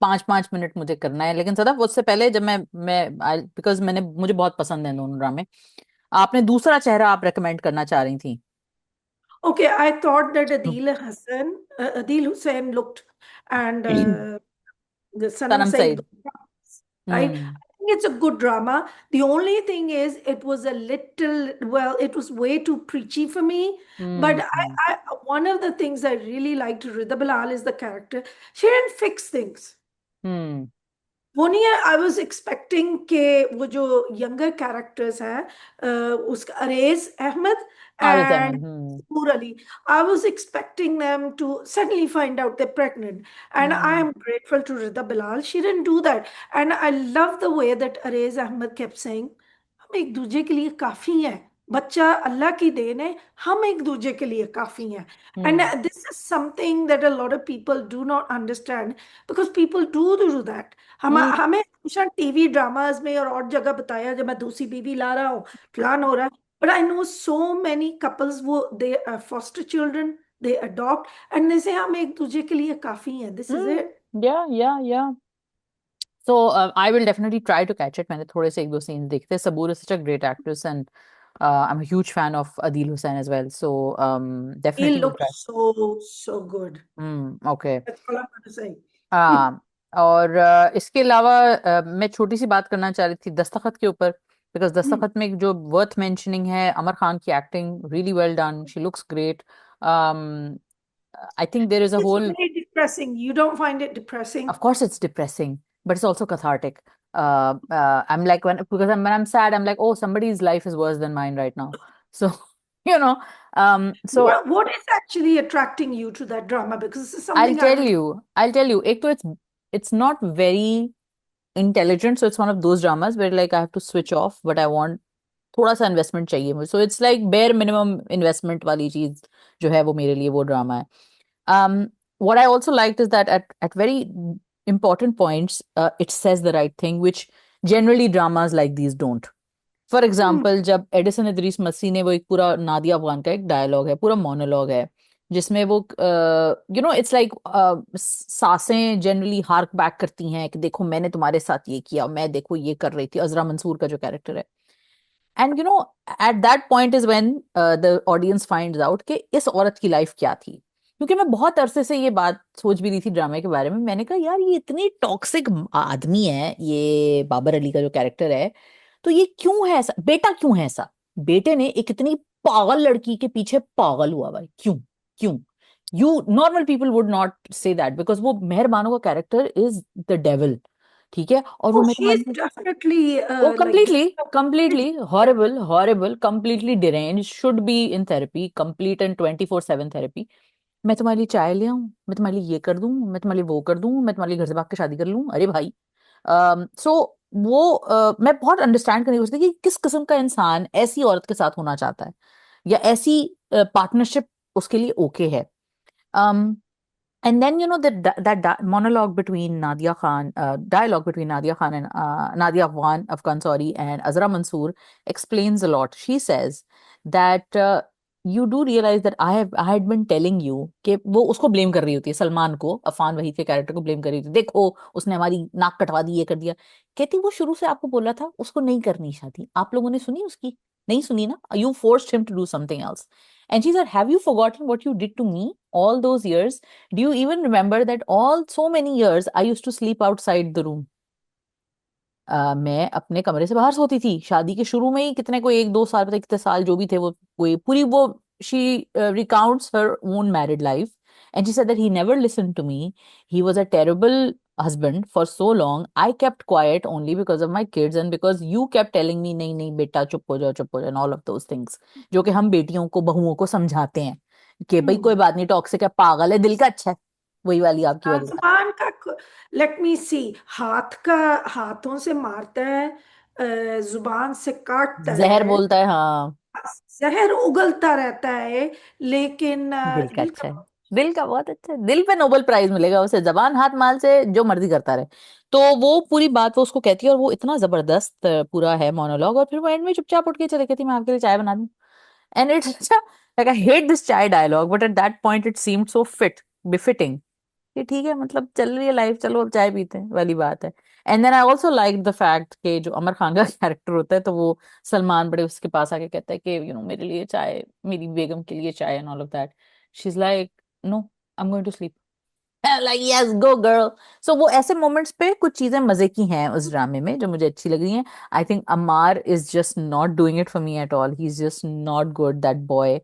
5 5 minute मुझे करना है, लेकिन सदा उससे पहले जब मैं बिकॉज मुझे बहुत पसंद है दोनों ड्रामे। आपने दूसरा चेहरा आप रेकमेंड करना चाह रही थी। Okay, I thought that Adil Hussein looked, and the Sanam Sanam Saeed, Saeed. right? Hmm I think it's a good drama. The only thing is, it was a little, well, it was way too preachy for me. But hmm one of the things I really liked Rida Bilal is the character. She didn't fix things. हम्म। वो नहीं है. I was expecting के वो जो younger characters हैं, उसका Arez Ahmed Aariz Ahmed. And Noor Ali, I was expecting them to suddenly find out they're pregnant. And I hmm am grateful to Rida Bilal. She didn't do that. And I love the way that Arez Ahmed kept saying, हम एक दूजे के लिए काफी हैं. बच्चा अल्लाह की then है. हम एक दूजे के लिए काफी हैं. And hmm this is something that a lot of people do not understand, because people do that. हम्म हमें हमेशा टीवी ड्रामाज में और जगह बताया जब मैं दूसरी बीवी ला रहा हूँ, फलान हो रहा है. But I know so many couples, वो they foster children, they adopt, and they say हम एक दूसरे के लिए काफी हैं. This is it. Yeah so I will definitely try to catch it. मैंने थोड़े से एक दो सीन्स देखते। Saboor is such a great actress, and I am a huge fan of Adeel Hussain as well, so He definitely will looks so good. Okay. That's all I'm going to say. हाँ, और इसके अलावा मैं छोटी सी बात करना चाह रही थी दस्तखत के ऊपर, बिकॉज Hmm. दस्तखत में एक जो वर्थ मेंशनिंग है, अमर खान की acting really well done, she looks great. I think there is a It's whole, very depressing. You don't find it of depressing? course it's depressing, but it's also cathartic. I'm like, when I'm sad, I'm like, oh, somebody's life is worse than mine right now. So, you know, so What is actually attracting you to that drama? Because this is I'll something I tell haven't. you, I'll tell you. एक तो it's not very intelligent, so it's one of those dramas where like I have to switch off, but I want थोड़ा सा investment चाहिए मुझे, so it's like bare minimum investment वाली चीज जो है वो मेरे लिए वो ड्रामा है। what I also liked is that at very important points it says the right thing, which generally dramas like these don't. For Hmm. Example, जब एडिसन इदरीस मसीह ने वो एक पूरा नादिया अफगान का एक डायलॉग है, पूरा मोनोलॉग है, जिसमें वो इट्स लाइक सांसें जनरली हार्क बैक करती हैं कि देखो मैंने तुम्हारे साथ ये किया, मैं देखो ये कर रही थी, अजरा मंसूर का जो कैरेक्टर है। And eight that point is when the audience finds out कि इस औरत की लाइफ क्या थी। क्योंकि मैं बहुत अरसे से ये बात सोच भी रही थी ड्रामे के बारे में, मैंने कहा यार ये इतनी टॉक्सिक आदमी है, ये बाबर अली का जो कैरेक्टर है, तो ये क्यों है ऐसा, बेटा क्यों है ऐसा, बेटे ने एक इतनी पागल लड़की के पीछे पागल हुआ भाई, क्यों क्यों? You normal people would not say that, because वो मेहरबानों का कैरेक्टर इज द डेविल, ठीक है, और वो Oh, मेरे she मन is में definitely वो like completely completely horrible, horrible, completely deranged, should be in therapy, complete and 24/7 therapy। मैं तुम्हारे लिए चाय ले आऊं, मैं तुम्हारे लिए ये कर दूं, मैं तुम्हारे लिए वो कर दूं, मैं तुम्हारे लिए घर से भाग के शादी कर लूं, अरे भाई। सो वो मैं बहुत अंडरस्टैंड करने की कोशिश की कि किस किस्म का इंसान ऐसी औरत के साथ होना चाहता है, या ऐसी पार्टनरशिप उसके लिए ओके है। And then that monologue between Nadia Khan, dialogue between Nadia Khan and Nadia Afghan, sorry, and Azra Mansoor explains a lot. She says that you do realize that I had been telling you कि वो उसको blame कर रही होती है, सलमान को, अफान वहीद के character को ब्लेम कर रही होती है, देखो उसने हमारी नाक कटवा दी, ये कर दिया। कहती वो शुरू से आपको बोला था उसको नहीं करनी शादी, आप लोगों ने सुनी उसकी? नहीं सुनी ना, you forced him to do something else. And she said, have you forgotten what you did to me all those years? Do you even remember that all so many years I used to sleep outside the room? मैं अपने कमरे से बाहर सोती थी शादी के शुरू में ही, कितने को 1-2 साल, पता नहीं कितने साल जो भी थे वो, कोई पूरी वो, she recounts her own married life, and she said that he never listened to me. He was a terrible husband for so long. I kept quiet only because of my kids and because you kept telling me नहीं नहीं बेटा चुप हो जाओ and all of those things, जो कि हम बेटियों को बहुओं को समझाते हैं कि भाई कोई हम्म। बात नहीं, टॉक्सिक है, पागल है, दिल का अच्छा है, वही वाली आपकी वाली बात। जुबान का, लेट मी सी, हाथ का, हाथों से मारता है, जुबान से काटता जहर है, बोलता है, हाँ। जहर उगलता रहता है, लेकिन दिल का दिल अच्छा है, का। दिल का बहुत अच्छा है, दिल पे नोबेल प्राइज मिलेगा उसे, जबान हाथ माल से जो मर्जी करता रहे। तो वो पूरी बात वो उसको कहती है और वो इतना जबरदस्त पूरा है मोनोलॉग, और फिर वो एंड में चुपचाप उठ के चले कहती मैं आपके लिए चाय बना दूं। एंड इट्स अच्छा, like I hate this chai dialogue but at that point it seemed so befitting, कि ठीक है मतलब चल रही है लाइफ, चलो अब चाय पीते हैं वाली बात है। And then I also like the fact कि जो अमर खान का कैरेक्टर होता है, तो वो सलमान बड़े उसके पास आके कहता है कि मेरे लिए चाय, मेरी बेगम के लिए चाय and all of that. She is like no, I am going to sleep, like yes go girl. So वो ऐसे मोमेंट्स पे कुछ चीजें मजे की हैं उस ड्रामे में जो मुझे अच्छी लग रही हैं। I think Amar is just not doing it for me at all, he is just not good that boy,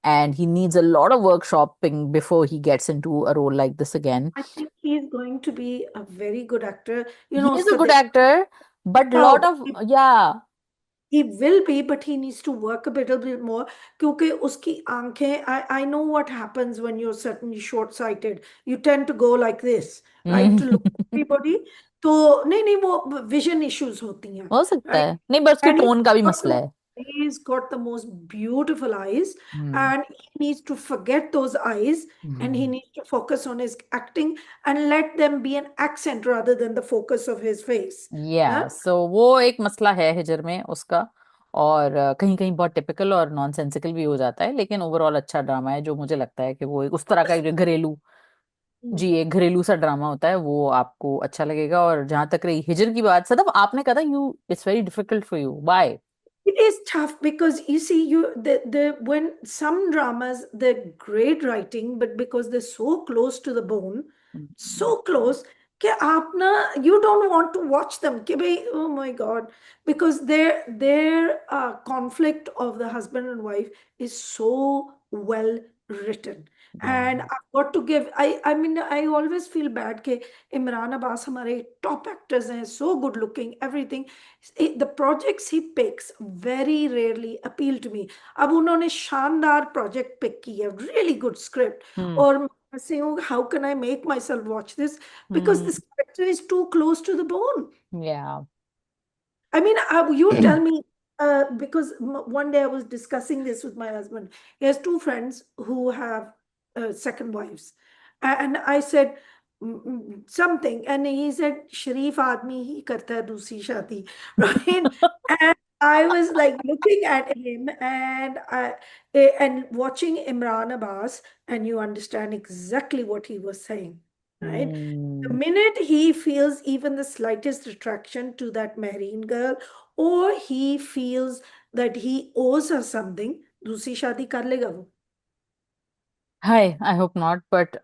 and he needs a lot of workshopping before he gets into a role like this again. I think he is going to be a very good actor. You He know, is a good Sadaf, actor, but lot oh, of, yeah. he will be, but he needs to work a little bit more. क्योंकि उसकी आंखें, I know what happens when you're certainly short-sighted. You tend to go like this, right, to look at everybody. तो नहीं नहीं, वो vision issues होती हैं, हो सकता right? है, नहीं बस उसके And टोन का भी got मसला the, है। he's got the most beautiful eyes, hmm. and he needs to forget those eyes, and he needs to focus on his acting and let them be an accent rather than the focus of his face. Huh? या सो वो एक मसला है हिजर में उसका, और कहीं कहीं बहुत टिपिकल और नॉनसेंसिकल भी हो जाता है, लेकिन ओवरऑल अच्छा ड्रामा है, जो मुझे लगता है कि वो एक उस तरह का एक जो घरेलू, Hmm. जी एक घरेलू सा ड्रामा होता है वो आपको अच्छा लगेगा। और जहां तक रही हिजर की बात, सदफ आपने कहा था you it's very difficult for you, why? It is tough because you see, the when some dramas they're great writing, but because they're so close to the bone, so close, कि आप ना, you don't want to watch them कि भाई, oh my God, because their conflict of the husband and wife is so well written. And I've got to give, I mean, I always feel bad कि इमरान अब्बास हमारे top actors हैं, so good looking, everything. The projects he picks very rarely appeal to me. अब उन्होंने शानदार project pick की है, really good script, हम्म। और मैं saying, oh, how can I make myself watch this? Because hmm. this character is too close to the bone. या। I mean, you tell me, because one day I was discussing this with my husband. He has two friends who have second wives. And I said something, and he said, Sharif aadmi hi karta hai dusri shadi, right? And I was like looking at him and watching Imran Abbas, and you understand exactly what he was saying, right? The hmm. minute he feels even the slightest attraction to that Mehreen girl, or he feels that he owes her something, दूसरी शादी कर लेगा वो। Hi I hope not, but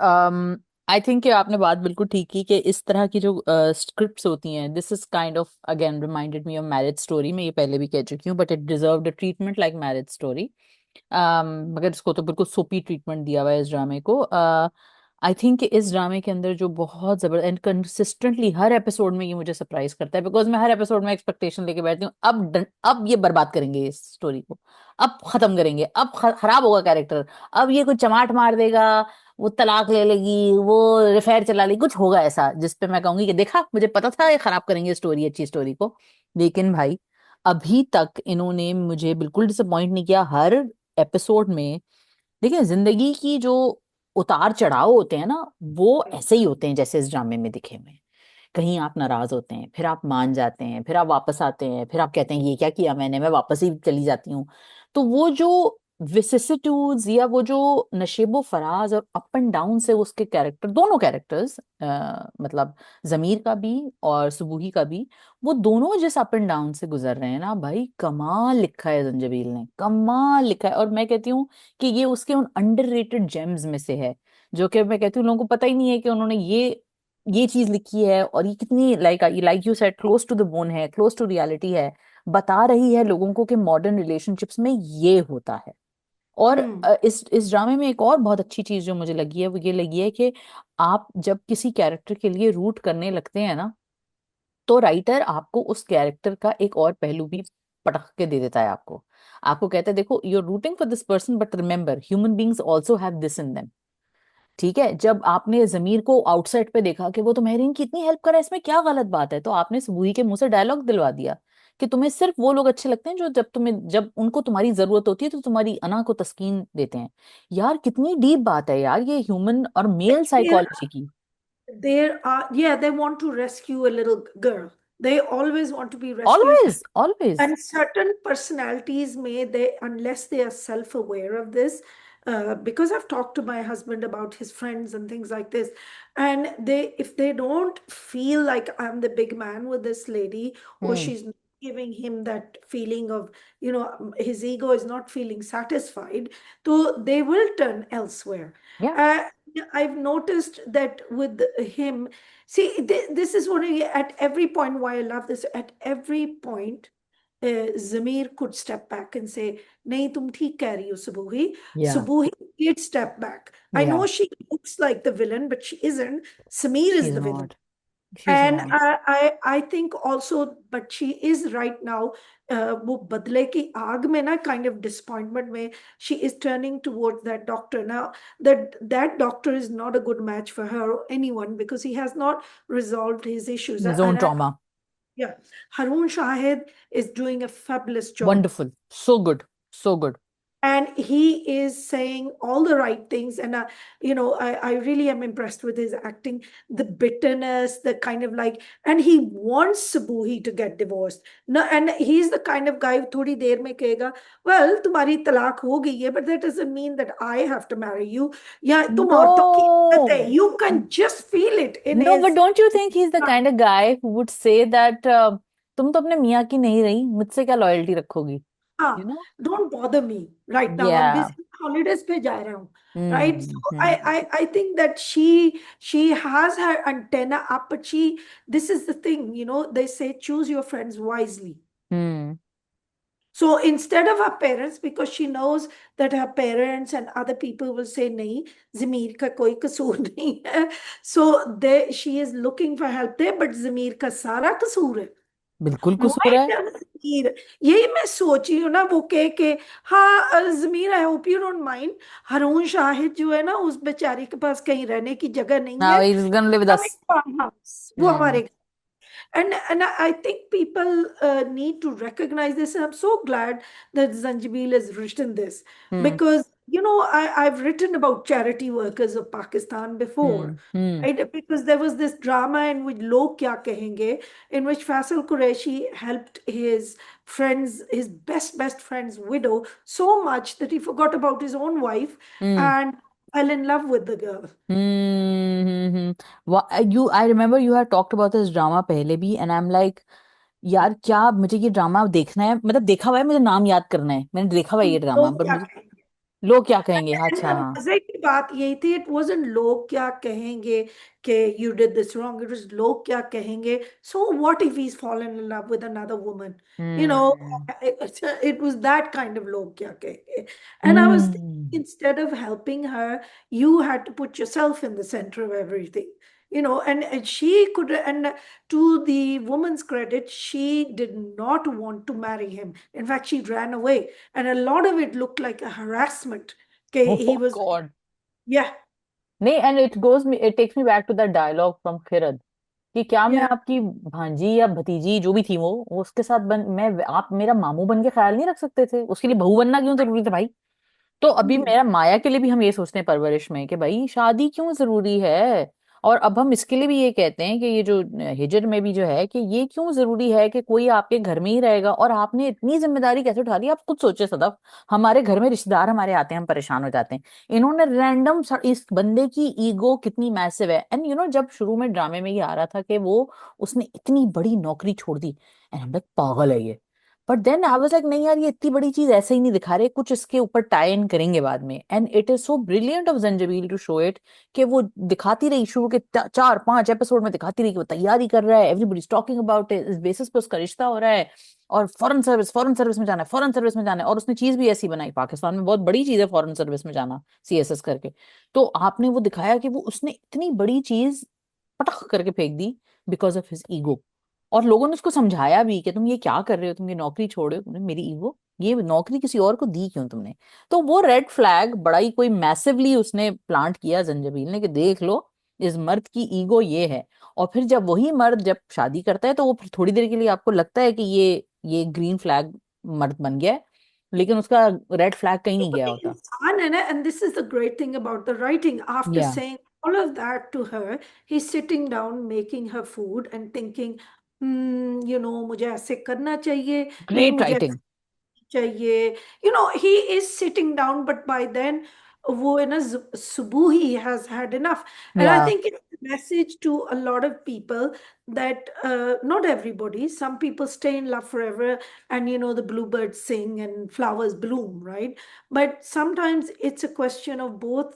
I think कि आपने बात बिल्कुल ठीक की कि इस तरह की जो स्क्रिप्ट्स होती हैं, this is kind of again reminded me of marriage story, मैं ये पहले भी कह चुकी हूँ, but it deserved a treatment like marriage story. मगर इसको तो बिल्कुल सोपी ट्रीटमेंट दिया हुआ है इस ड्रामे को। आई थिंक इस ड्रामे के अंदर जो बहुत जबरदस्त एंड कंसिस्टेंटली हर एपिसोड में ये मुझे सरप्राइज करता है, बिकॉज मैं हर एपिसोड में एक्सपेक्टेशन लेके बैठती हूँ, अब ये बर्बाद करेंगे इस स्टोरी को, अब खत्म करेंगे, अब खराब होगा कैरेक्टर, अब ये कुछ चमाट मार देगा, वो तलाक ले लेगी, वो रिफेयर चला लेगी, कुछ होगा ऐसा जिसपे मैं कहूंगी कि देखा मुझे पता था ये खराब करेंगे स्टोरी, अच्छी स्टोरी को। लेकिन भाई अभी तक इन्होंने मुझे बिल्कुल डिसअपॉइंट नहीं किया हर एपिसोड में। देखिए जिंदगी की जो उतार चढ़ाव होते हैं ना, वो ऐसे ही होते हैं जैसे इस ड्रामे में दिखे हुए हैं। कहीं आप नाराज होते हैं, फिर आप मान जाते हैं, फिर आप वापस आते हैं, फिर आप कहते हैं ये क्या किया मैंने, मैं वापस ही चली जाती हूँ। तो वो जो विसिसिट्यूड्स या वो जो नशेबो फराज और अप एंड डाउन से उसके कैरेक्टर, दोनों कैरेक्टर्स, मतलब जमीर का भी और सुबूही का भी, वो दोनों जिस अप एंड डाउन से गुजर रहे हैं ना भाई, कमाल लिखा है जंजबील ने, कमाल लिखा है। और मैं कहती हूँ कि ये उसके उन अंडररेटेड जेम्स में से है, जो कि मैं कहती हूँ लोगों को पता ही नहीं है कि उन्होंने ये चीज लिखी है, और ये कितनी like you said close to the bone है, क्लोज टू रियलिटी है, बता रही है लोगों को कि मॉडर्न रिलेशनशिप्स में ये होता है। और हम्म इस ड्रामे में एक और बहुत अच्छी चीज जो मुझे लगी है वो ये लगी है कि आप जब किसी कैरेक्टर के लिए रूट करने लगते हैं ना, तो राइटर आपको उस कैरेक्टर का एक और पहलू भी पटक के दे देता है आपको। आपको कहता है देखो, you are rooting for this person but remember human beings also have this in them. ठीक है, जब आपने जमीर को आउटसाइड पे देखा कि वो तो महरीन की इतनी हेल्प करा, इसमें क्या गलत बात है, तो आपने सुबुही के मुंह से डायलॉग दिलवा दिया कि तुम्हें सिर्फ वो लोग अच्छे लगते हैं जो जब उनको तुम्हारी जरूरत होती है तो तुम्हारी अना को तस्कीन देते हैं। यार कितनी डीप बात है यार, ये ह्यूमन और मेल साइकोलॉजी की। there are, yeah, they want to rescue a little girl. They always want to be rescued. Always always. And certain personalities may, they, unless they are self-aware of this, because I've talked to my husband about his friends and things like this, and they, if they don't feel like I'm the big man with this lady, or hmm. she's not giving him that feeling of, his ego is not feeling satisfied, so they will turn elsewhere. या uh, I've noticed that with him. See, this is one at every point why I love this. At every point, Zamir could step back and say, "Nahi, tum theek keh rahi ho, Subuhi." या Subuhi did step back. I या know she looks like the villain, but she isn't. Samir she is is the villain. Not, she is And not. I think also, but she is right now, वो बदले की आग में ना, kind of disappointment में, she is turning towards that doctor. Now, that doctor is not a good match for her or anyone, because he has not resolved his issues. His own trauma. Yeah, Harun Shahid is doing a fabulous job, wonderful, so good, so good. and he is saying all the right things. And I really am impressed with his acting, the bitterness, the kind of like, and he wants Sabuhi to get divorced. No, and he's the kind of guy थोड़ी देर में कहेगा, well, तुम्हारी तलाक हो गई है, but that doesn't mean that I have to marry you. या तुम नो, औरतों की इज्जत है. You can just feel it in no but his. Don't you think he is the kind of guy who would say that तुम तो अपने मियाँ की नहीं रही, मुझसे क्या लॉयल्टी रखोगी, यू हाँ, no? don't bother me right now. I'm या। busy holidays पे जा रहा हूँ. Right? Hmm So I, hmm I, I think that she has her antenna up, but this is the thing, they say choose your friends wisely. Hmm. So instead of her parents, because she knows that her parents and other people will say, nahi, Zamir ka koi kasoor nahi hai. So she is looking for help there, but Zamir ka sara kasoor hai. बिल्कुल कसूर Why है। does Zamir? यही मैं सोच रही हूँ ना, वो कह के, हाँ Zameer, I hope you don't mind, Haroon Shahid जो है ना, उस बेचारी के पास कहीं रहने की जगह नहीं नाउ है. He is gonna live with हम अस। एक फार्म हाउस, वो हम्म हमारे. And I think people need to recognize this. And I'm so glad that Zanjabil has written this, hmm because I've written about charity workers of Pakistan before. Hmm Right? Because there was this drama in which Log Kya Kahenge, in which Faisal Qureshi helped his friends, his best friend's widow, so much that he forgot about his own wife hmm and fell in love with the girl. You, I remember you have talked about this drama पहले भी, and I am like यार क्या मुझे ये drama देखना है, मतलब देखा हुआ है, मुझे नाम याद करना है, मैंने देखा हुआ है ये ड्रामा, लोग बट क्या मुझे कहेंगे. लोग क्या कहेंगे, अच्छा And हाँ। मजे की बात यही थी, इट वाजंट लोग क्या कहेंगे कि you did this wrong, it was लोग क्या कहेंगे, so what if he is fallen in love with another woman, you know hmm it was that kind of log kya kehenge. And I was hmm thinking, instead of helping her, you had to put yourself in the center of everything, and she could, and to the woman's credit, she did not want to marry him. In fact, she ran away, and a lot of it looked like a harassment. Okay, he oh was, god. yeah, नहीं, and it takes me back to that dialogue from Khirad, कि क्या मैं yeah. आपकी भांजी या भतीजी जो भी थी वो उसके साथ मैं आप मेरा मामू बन के ख्याल नहीं रख सकते थे, उसके लिए बहू बनना क्यों जरूरी था भाई? तो अभी Hmm. मेरा माया के लिए भी हम ये सोचते हैं परवरिश में कि भाई शादी क्यों जरूरी है, और अब हम इसके लिए भी ये कहते हैं कि ये जो हिजर में भी जो है कि ये क्यों जरूरी है कि कोई आपके घर में ही रहेगा, और आपने इतनी जिम्मेदारी कैसे उठा ली? आप खुद सोचे सदफ, हमारे घर में रिश्तेदार हमारे आते हैं, हम परेशान हो जाते हैं, इन्होंने रैंडम, इस बंदे की ईगो कितनी मैसिव है। एंड जब शुरू में ड्रामे में ये आ रहा था कि वो उसने इतनी बड़ी नौकरी छोड़ दी, एंड हम लाइक पागल है ये। But then I was like नहीं यार, ये इतनी बड़ी चीज ऐसे ही नहीं दिखा रहे, कुछ इसके ऊपर टाई इन करेंगे बाद में। And it is so brilliant of Zanjabeel to show it कि वो दिखाती रही शुरू के 4-5 एपिसोड में, दिखाती रही कि वो तैयारी कर रहा है, everybody is talking about it, इस बेसिस पे उसका रिश्ता हो रहा है, और फॉरेन सर्विस में जाना है, फॉरेन सर्विस में जाना है। और उसने चीज भी ऐसी बनाई, पाकिस्तान में बहुत बड़ी चीज है फॉरेन सर्विस में जाना, सीएसएस करके। तो आपने वो दिखाया कि वो उसने इतनी बड़ी चीज पटक करके फेंक दी बिकॉज ऑफ हिज ईगो। और लोगों ने उसको समझाया भी कि तुम ये क्या कर रहे हो, तुम ये नौकरी छोड़ रहे हो, तुमने मेरी ईगो, ये नौकरी किसी और को दी क्यों तुमने? तो वो रेड फ्लैग बड़ा ही कोई मैसिवली उसने प्लांट किया जंजबील ने कि देख लो, इस मर्द की ईगो ये है। और फिर जब वही मर्द जब शादी करता है तो वो फिर थोड़ी देर के लिए आपको लगता है कि ये ग्रीन फ्लैग मर्द बन गया है, लेकिन उसका रेड फ्लैग कहीं नहीं गया होता। इंसान है ना, and this is the great thing about the writing. After या saying all of that to her, he's sitting down making her food and thinking, मुझे ऐसे करना चाहिए, नहीं ग्रेट मुझे राइटिंग। चाहिए, he is sitting down, but by then वो है ना, सुबह he has had enough. And I या think it's a message to a lot of people that not everybody, some people stay in love forever, and the bluebirds sing and flowers bloom, right? But sometimes it's a question of both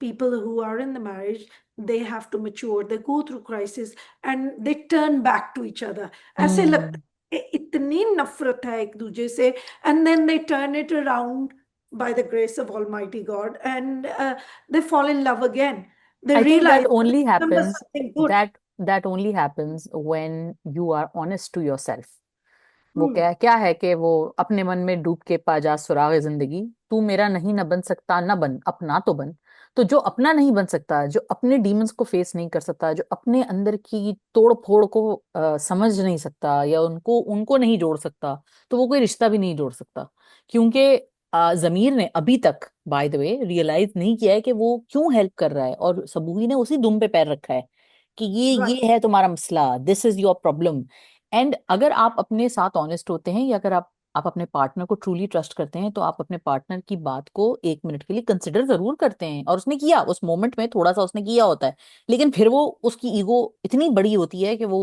people who are in the marriage, they have to mature, they go through crisis, and they turn back to each other. ऐसे लगता हम्म। है इतनी नफरत है एक दूसरे से, and then they turn it around by the grace of Almighty God, and they fall in love again. They I think that realize only remember happens, something good. that only happens when you are honest to yourself. वो Hmm. क्या क्या है कि वो अपने मन में डूब के पा जा सुराग जिंदगी, तू मेरा नहीं न बन सकता, न बन अपना तो बन। तो जो अपना नहीं बन सकता, जो अपने डीमंस को फेस नहीं कर सकता, जो अपने अंदर की तोड़ फोड़ को समझ नहीं सकता या उनको उनको नहीं जोड़ सकता, तो वो कोई रिश्ता भी नहीं जोड़ सकता। क्योंकि जमीर ने अभी तक बाय द वे रियलाइज नहीं किया है कि वो क्यों हेल्प कर रहा है, और सबूही ने उसी दुम पे पैर रखा है कि ये Right. है तुम्हारा मसला, this is your problem. And अगर आप अपने साथ ऑनेस्ट होते हैं, या अगर आप अपने पार्टनर को ट्रूली ट्रस्ट करते हैं, तो आप अपने पार्टनर की बात को 1 मिनट के लिए कंसिडर जरूर करते हैं। और उसने किया, उस मोमेंट में थोड़ा सा उसने किया होता है, लेकिन फिर वो उसकी ईगो इतनी बड़ी होती है कि वो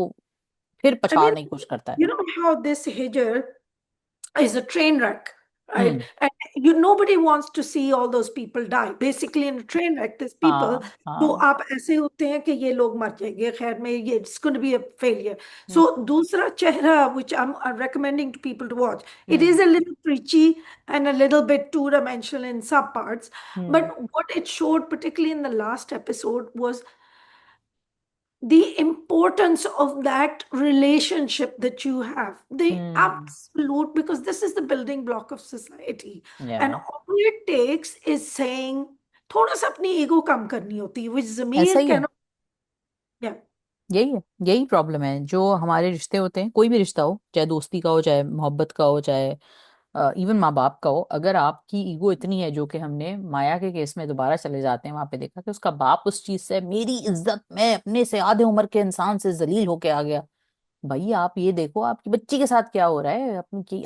फिर I mean, पछाड़ने की कोशिश करता है। you know how this Hijr is a train wreck, right? Hmm. And nobody wants to see all those people die. Basically, in a train wreck, there's people हाँ जो हाँ। आप ऐसे होते हैं कि ये लोग मर जाएंगे, खैर में ये it's going to be a failure. Hmm. So दूसरा चेहरा, which I'm recommending to people to watch, it is hmm. a little preachy and a little bit two-dimensional in some parts, hmm. but what it showed, particularly in the last episode, was the importance of that relationship that you have, the hmm. absolute, because this is the building block of society, and या all it takes is saying थोड़ा सा अपनी ego कम करनी होती है, which ऐसा Zamir ही है। cannot. Yeah. यही है, यही प्रॉब्लम है जो हमारे रिश्ते होते हैं, कोई भी रिश्ता हो, चाहे दोस्ती का हो, चाहे मोहब्बत का हो, चाहे इवन माँ बाप का हो। अगर आपकी ईगो इतनी है, जो कि हमने माया के केस में दोबारा चले जाते हैं वहां पे देखा कि उसका बाप उस चीज से, मेरी इज्जत मैं अपने से आधे उम्र के इंसान से जलील होके आ गया। भाई आप ये देखो आपकी बच्ची के साथ क्या हो रहा है,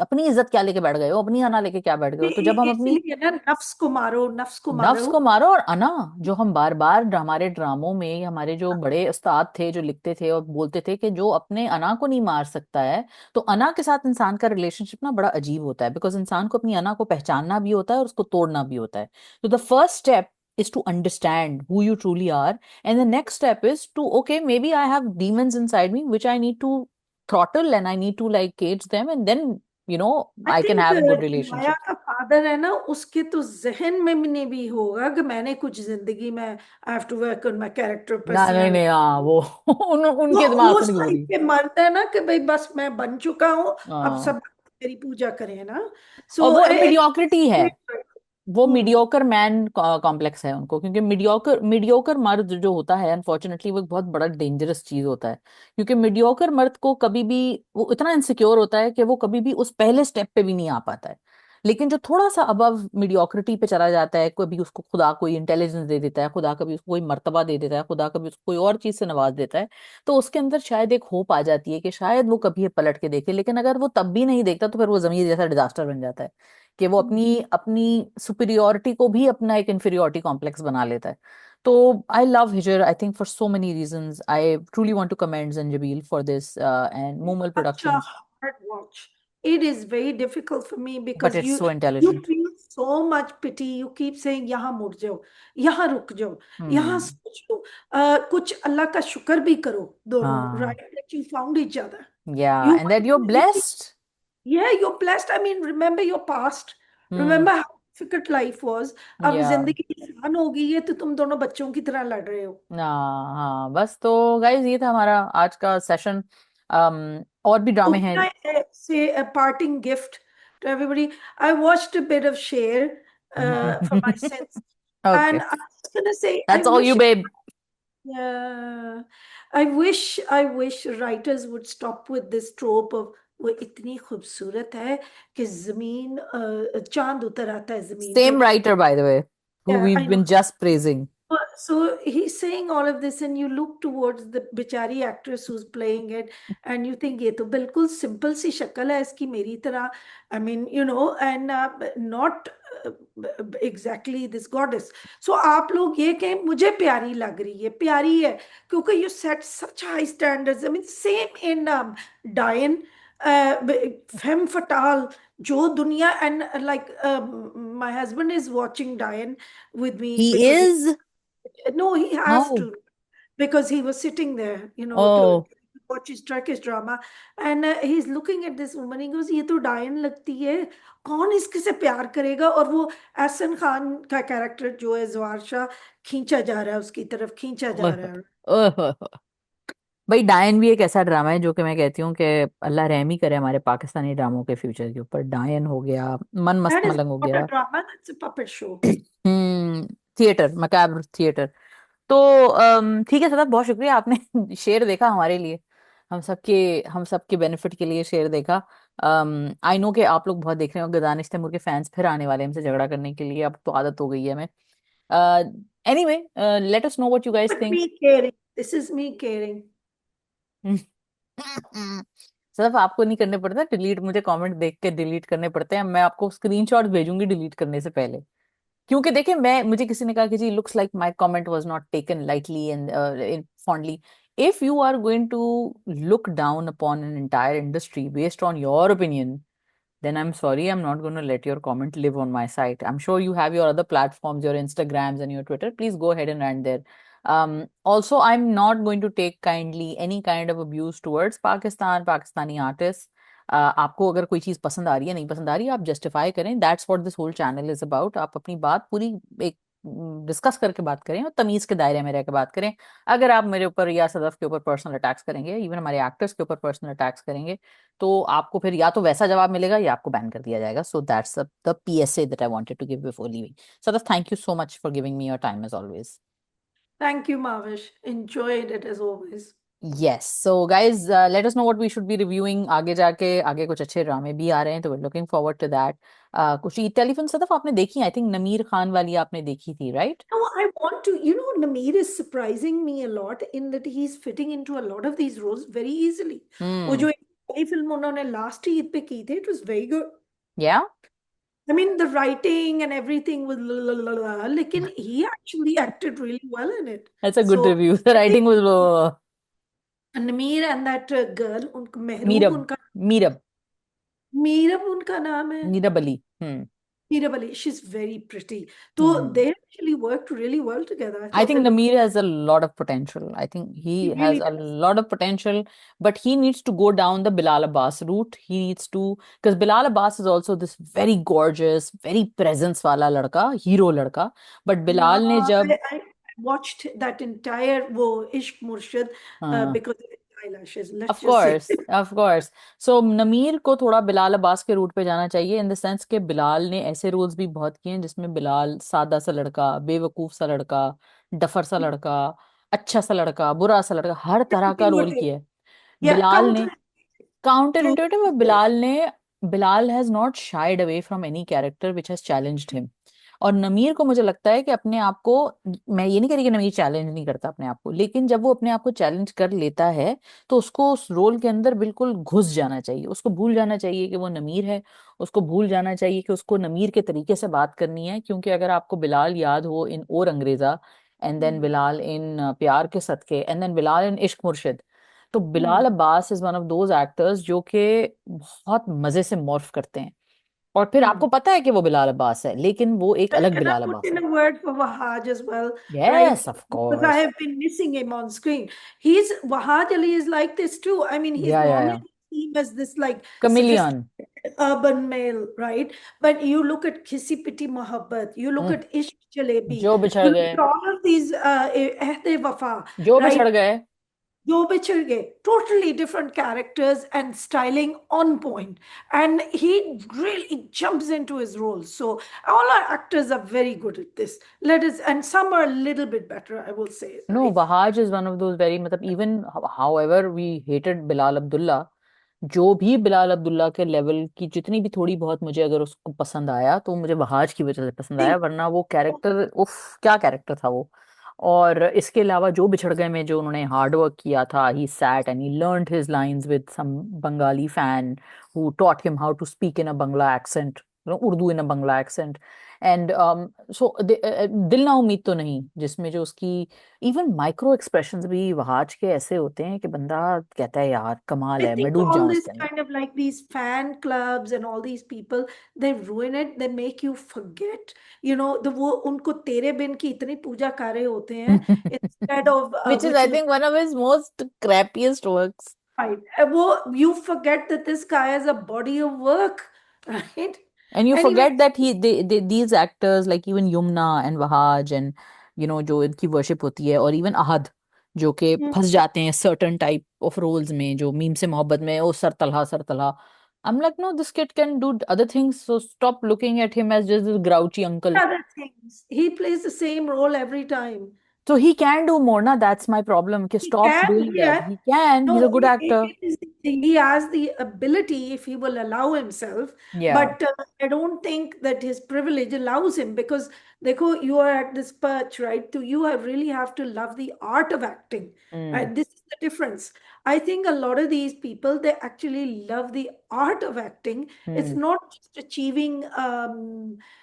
अपनी इज्जत क्या लेके बैठ गए हो, अपनी अना लेके क्या बैठ गए हो? तो जब हम अपनी इसलिए ना, नफ्स को मारो, नफ्स को नफ्स मारो. को मारो। और अना, जो हम बार बार हमारे ड्रामों में, हमारे जो बड़े उस्ताद थे जो लिखते थे और बोलते थे कि जो अपने अना को नहीं मार सकता है, तो अना के साथ इंसान का रिलेशनशिप ना बड़ा अजीब होता है, बिकॉज इंसान को अपनी अना को पहचानना भी होता है और उसको तोड़ना भी होता है। तो the first step is to understand who you truly are, and the next step is to, okay, maybe I have demons inside me which I need to throttle, and I need to like cage them, and then I I can think have a good Maya relationship. का father है ना, उसके तो जहन में भी नहीं भी होगा कि मैंने कुछ जिंदगी में I have to work on my character ना नहीं नहीं, पर्सनैलिटी. हाँ वो वो उनके दिमाग वो से नहीं साइड गुजरी। पे मरता है ना कि भाई बस मैं बन चुका हूँ, अब हाँ। सब मेरी पूजा करें ना. और सो वो मीडियोक्रिटी है, वो हम्म. मीडियोकर मैन कॉम्प्लेक्स है उनको, क्योंकि मीडियोकर मीडियोकर मर्द जो होता है अनफॉर्चुनेटली वो एक बहुत बड़ा डेंजरस चीज होता है। क्योंकि मीडियोकर मर्द को कभी भी वो इतना इनसिक्योर होता है कि वो कभी भी उस पहले स्टेप पे भी नहीं आ पाता है। लेकिन जो थोड़ा सा अबव मीडियोक्रिटी पे चला जाता है, कभी उसको खुदा कोई इंटेलिजेंस दे देता है, खुदा कभी उसको कोई मर्तबा दे देता है, खुदा कभी उसको कोई और चीज से नवाज देता है, तो उसके अंदर शायद एक होप आ जाती है कि शायद वो कभी ये पलट के देखे। लेकिन अगर वो तब भी नहीं देखता तो फिर वो जमीर जैसा डिजास्टर बन जाता है कि वो अपनी अपनी सुपीरियोरिटी को भी अपना एक इंफीरियोरिटी कॉम्प्लेक्स बना लेता है। तो I love Hijr, I think for so many reasons. I truly want to commend Zanjabeel for this and Moomal Such a productions, hard watch. It is very difficult for me but because it's you so you intelligent. feel so much pity. You keep saying यहाँ मुड़ जाओ, यहाँ रुक जाओ, यहाँ हम्म। सोच लो, कुछ अल्लाह का शुक्र भी करो दोनों, हाँ, right? That you found each other. yeah, You and that you're blessed. yeah, you're blessed. I mean, remember your past. Hmm. Remember how difficult life was. अब या जिंदगी आसान हो गई है तो तुम दोनों बच्चों की तरह लड़ रहे हो. हाँ हाँ, बस तो गाइज ये था हमारा आज का सेशन। और भी ड्रामे Oh, हैं। can I say a parting gift to everybody? I watched a bit of Share for my sins, okay, and I'm just gonna say, I that's all you wish, babe. uh, I wish writers would stop with this trope of वो इतनी खूबसूरत है कि जमीन चांद उतर आता है जमीन पे. Same writer by the way, who we Yeah, I know. Been just praising. So he's saying all of this, and you look towards the bichari actress who's playing it, and you think, ये तो बिल्कुल simple सी शक्ल है इसकी मेरी तरह. I mean, and not uh, exactly this goddess. So आप लोग ये कहें मुझे प्यारी लग रही है, प्यारी है क्योंकि you set such high standards. I mean, same in Dayan, femme fatale, जो दुनिया, and like my husband is watching Dayan with me he because is. no, he has no. to because he was sitting there, to oh. watch his Turkish drama, and he's looking at this woman. He goes, "ये तो डायन लगती है, कौन इसके से प्यार करेगा?" और वो एहसन खान का कैरेक्टर जो है जवार शाह, खींचा जा रहा है उसकी तरफ, खींचा जा रहा है. भाई डायन भी एक ऐसा ड्रामा है जो कि मैं कहती हूँ कि अल्लाह रहम ही करे हमारे पाकिस्तानी ड्रामों के फ्यूचर के ऊपर। डायन हो गया, मन मस्त That is मलंग हो not a गया। drama, that's a puppet show. Theatre, macabre theatre. तो ठीक है सदा, बहुत शुक्रिया आपने शेर देखा हमारे लिए, हम सबके हम सबके बेनिफिट के लिए शेर देखा। आई नो कि आप लोग बहुत देख रहे हो, गदानिश तैमूर के फैंस फिर आने वाले हैं हमसे झगड़ा करने के लिए, अब तो आदत हो गई है हमें। Anyway, late us know what you guys But think. me caring, this is me caring. सिर्फ आपको नहीं करने पड़ता डिलीट, मुझे कमेंट देख के डिलीट करने पड़ते हैं। मैं आपको स्क्रीनशॉट भेजूंगी डिलीट करने से पहले, क्योंकि देखिए मैं, मुझे किसी ने कहा कि जी looks like my comment was not taken lightly and fondly. If you are going to look down upon an entire industry based on your opinion, then I'm sorry, I'm not going to let your comment live on my site. I'm sure you have your other platforms, your Instagrams and your Twitter. Please go ahead and rant there. Also, I'm not going to take kindly any kind of abuse towards Pakistan, Pakistani artists. आपको अगर कोई चीज पसंद आ रही है, नहीं पसंद आ रही है, आप जस्टिफाई करें। That's what this whole channel is about. आप अपनी बात पूरी एक डिस्कस करके बात करें और तमीज के दायरे में रह के बात करें। अगर आप मेरे ऊपर या सदफ के ऊपर पर्सनल अटैक्स करेंगे, इवन हमारे एक्टर्स के ऊपर पर्सनल अटैक्स करेंगे, तो आपको फिर या तो वैसा जवाब मिलेगा या आपको बैन कर दिया जाएगा। So that's the PSA that I wanted to give before leaving. Sadaf, thank you so much for giving me your time as always. Thank you, Mavish. Enjoyed it as always. Yes, so guys let us know what we should be reviewing आगे जाके। आगे कुछ अच्छे ड्रामे भी आ रहे हैं तो we looking forward to that. कुछ ईद टेलीफिल्म सदफ आपने देखी? आई थिंक नमीर खान वाली आपने देखी थी, right? No, I want to, Nameer is surprising me a lot in that he's fitting into a lot of these roles very easily. वो हम्म। जो एक नई फिल्म उन्होंने लास्ट ईद पे की थी, it was very good. या, I mean, the writing and everything was la la la la, लेकिन he actually acted really well in it. That's a good So review. The I think writing was Nameer and that girl, उनका मेहरूब मीरब, उनका, मीरब, मीरब उनका नाम है. मीरब अली। हम्म। Meerabali, she's very pretty. So hmm. they actually worked really well together. I I thought they think looked, Nameer has a lot of potential. I think he he has really a does. lot of potential, but he needs to go down the Bilal Abbas route. He needs to, because Bilal Abbas is also this very gorgeous, very presence wala ladka, hero ladka. But Yeah, Bilal ne jab, I watched that entire wo Ishq Murshid हाँ, because of his eyelashes. Let's of just say. Course of course. So Nameer को थोड़ा बिलाल अब्बास के root पे जाना चाहिए, in the sense कि बिलाल ने ऐसे रोल्स भी बहुत किए हैं जिसमें बिलाल सादा सा लड़का, बेवकूफ सा लड़का, डफर सा लड़का, अच्छा सा लड़का, बुरा सा लड़का, हर तरह का रोल Intuitive. किया है Yeah, बिलाल ने। counter. काउंटर Can इंटुइटिव, और you? बिलाल ने Bilal has not shied away from any character which has challenged him. और नमीर को मुझे लगता है कि अपने आप को, मैं ये नहीं कह रही कि नमीर चैलेंज नहीं करता अपने आप को, लेकिन जब वो अपने आप को चैलेंज कर लेता है तो उसको उस रोल के अंदर बिल्कुल घुस जाना चाहिए, उसको भूल जाना चाहिए कि वो नमीर है, उसको भूल जाना चाहिए कि उसको नमीर के तरीके से बात करनी है। क्योंकि अगर आपको बिलाल याद हो इन और अंग्रेजा, एंड देन हम्म। बिलाल इन प्यार के सदके, एंड देन बिलाल इन इश्क मुर्शिद, तो hmm. Bilal Abbas is one of those actors जो कि बहुत मजे से मॉर्फ करते हैं। और फिर आपको हम्म। पता है कि वो बिलाल अब्बास है, लेकिन वो एक अलग Can I Bilal put Abbas in है। a word for Wahaj as well, right? Yes of Because I course. have been missing him on screen. He's Wahaj Ali is like this too. I mean, he's या normally seen as this like chameleon. sophisticated urban male, right? But you look at Kisi Piti Mohabbat, you look at Ishq Jalebi, जो बिछड़ you look गए, at all of these Ehde Wafa, जो right? बिछड़ गए। Jo Bichirge, totally different characters and styling on point. And he really jumps into his roles. So all our actors are very good at this. Let us, and some are a little bit better, I will say, no, right? Wahaj is one of those very, मतलब even however we hated Bilal Abdullah, जो भी बिलाल अब्दुल्ला के level की जितनी भी थोड़ी बहुत मुझे अगर उसको पसंद आया तो मुझे वहाज की वजह से पसंद आया, See, वरना वो कैरेक्टर, उफ क्या कैरेक्टर था वो। और इसके अलावा जो बिछड़ गए में जो उन्होंने हार्ड वर्क किया था, he sat and he learned his lines with some Bengali fan who taught him how to speak in a Bangla accent, Urdu in a Bangla accent. And so Dil Na उम्मीद तो नहीं, जिसमें जो उसकी इवन माइक्रो एक्सप्रेशंस भी वहाज के ऐसे होते हैं कि बंदा कहता है यार कमाल I है, मैं think डूब all जाऊं this इसके अंदर। kind of like these fan clubs and all these people, they ruin it. They make you forget, the वो उनको तेरे बिन की इतनी पूजा कर रहे होते हैं instead of Which is, which I is think, one of his most crappiest works. right. वो you forget that this guy has a body of work, right? And you Anyway, forget that these actors like even Yumna and Wahaj and जो इनकी worship होती है, और even अहद जो कि mm, फंस जाते हैं सर्टन टाइप ऑफ रोल्स में, जो मीम से मोहब्बत में oh sir Talha sir Talha. I'm like, no, this kid can do other things, so stop looking at him as just this grouchy uncle. other things. He plays the same role every time. So he can do more, na? That's my problem. Okay, He stop can, doing that. yeah. He can. He's a No, good actor. he has the ability if he will allow himself, Yeah. but I don't think that his privilege allows him because देखो, you are at this perch, right? So you really have to love the art of acting. Mm. Right? This is the difference. I think a lot of these people, they actually love the art of acting. It's Mm. not just achieving,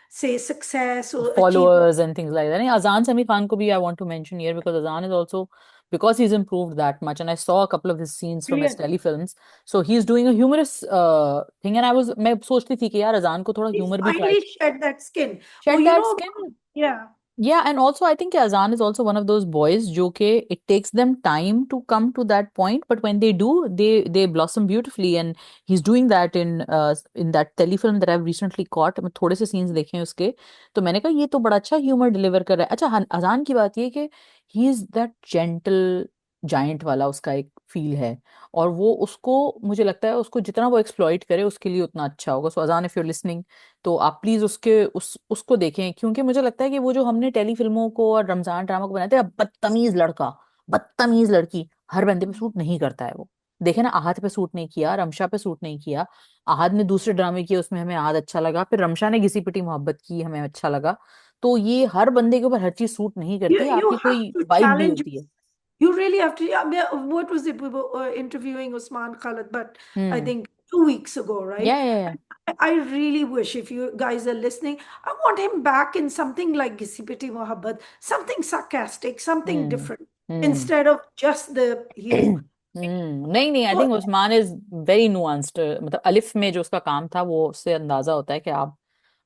say, success or achievement. Followers and things like that. And Azan Sami Khan ko bhi I want to mention here because Azan is also, because he's improved that much, and I saw a couple of his scenes from his Brilliant. telefilms. So he's doing a humorous thing, and मैं सोचती थी कि यार अजान को थोड़ा He humor भी try, finally shed that skin. Oh, shed that skin. yeah. Yeah, and also I think Azan is also one of those boys जो कि it takes them time to come to that point, but when they do, they blossom beautifully, and he's doing that in that telefilm that I've recently caught. मैं थोड़े से scenes देखे हैं उसके, तो मैंने कहा ये तो बड़ा अच्छा ह्यूमर डिलीवर कर रहा है। अच्छा, अजान की बात ये कि he is that gentle giant वाला उसका एक फील है, और वो उसको, मुझे लगता है उसको जितना वो एक्सप्लॉइट करे उसके लिए उतना अच्छा होगा। सो अजान, इफ यू लिसनिंग, तो आप प्लीज उसको देखें, क्योंकि मुझे लगता है कि वो जो हमने टेली फिल्मों को और रमजान ड्रामा को बनाते हैं, बदतमीज लड़का, बदतमीज लड़की, हर बंदे पे सूट नहीं करता है वो। देखे ना, आहत पे सूट नहीं किया, रमशा पे सूट नहीं किया। आहद ने दूसरे ड्रामे किए, उसमें हमें आहद अच्छा लगा, फिर रमशा ने घिसी पिटी मोहब्बत की, हमें अच्छा लगा। तो ये हर बंदे के ऊपर हर चीज सूट नहीं करती, You आपकी have कोई to वाइब भी challenge. होती है। You really have to. Yeah, what was it? We were interviewing Usman Khalid, but I hmm. think 2 weeks ago, right? या And I really wish if you guys are listening, I want him back in something like Gisipiti Mohabbat, something sarcastic, something hmm. different, hmm. instead of just the humor. नहीं नहीं, आई So, think Usman is very nuanced, मतलब अलिफ में जो उसका काम था वो उससे अंदाजा होता है कि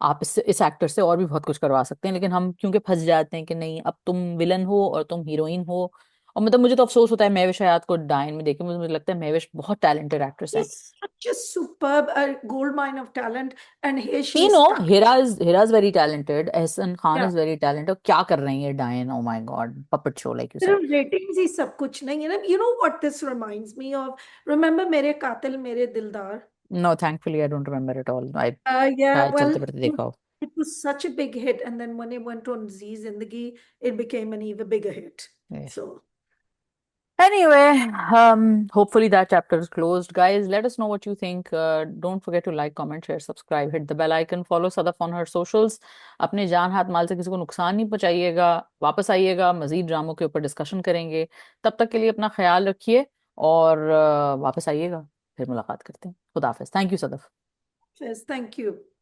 आप इस एक्टर से और भी बहुत कुछ करवा सकते हैं, लेकिन हम क्योंकि फंस जाते हैं कि नहीं अब तुम विलन हो और तुम हीरोइन हो। और मतलब मुझे तो अफसोस होता है महविश हयात को डायन में देखे, मुझे लगता है महविश बहुत टैलेंटेड एक्ट्रेस है। he's such a superb gold mine of talent, and here she is तीनों, stuck. Hira is very talented, Ehsan Khan Yeah. Is very talented, क्या कर रही है Dayan, oh my god, puppet show like you said. सिर्फ रेटिंग्स ही सब कुछ नहीं है ना. You know what this reminds me of? Remember मेरे कातिल मेरे दिलदार? No, thankfully I don't remember it all, I Yeah, शायद well, चलते फिरते देखा हो। it was such a big hit, and then when it went on Zee Zindagi, it became an even bigger hit. So Anyway, hopefully that chapter is closed. Guys, let us know what you think. Don't forget to like, comment, share, subscribe, hit the bell icon, follow Sadaf on her socials. अपने जान हाथ माल से किसी को नुकसान नहीं पहुंचाइएगा। वापस आइएगा, मजीद ड्रामों के ऊपर डिस्कशन करेंगे। तब तक के लिए अपना ख्याल रखिए और वापस आइएगा, फिर मुलाकात करते हैं। खुदा हाफिज। Thank you Sadaf. Yes, thank you.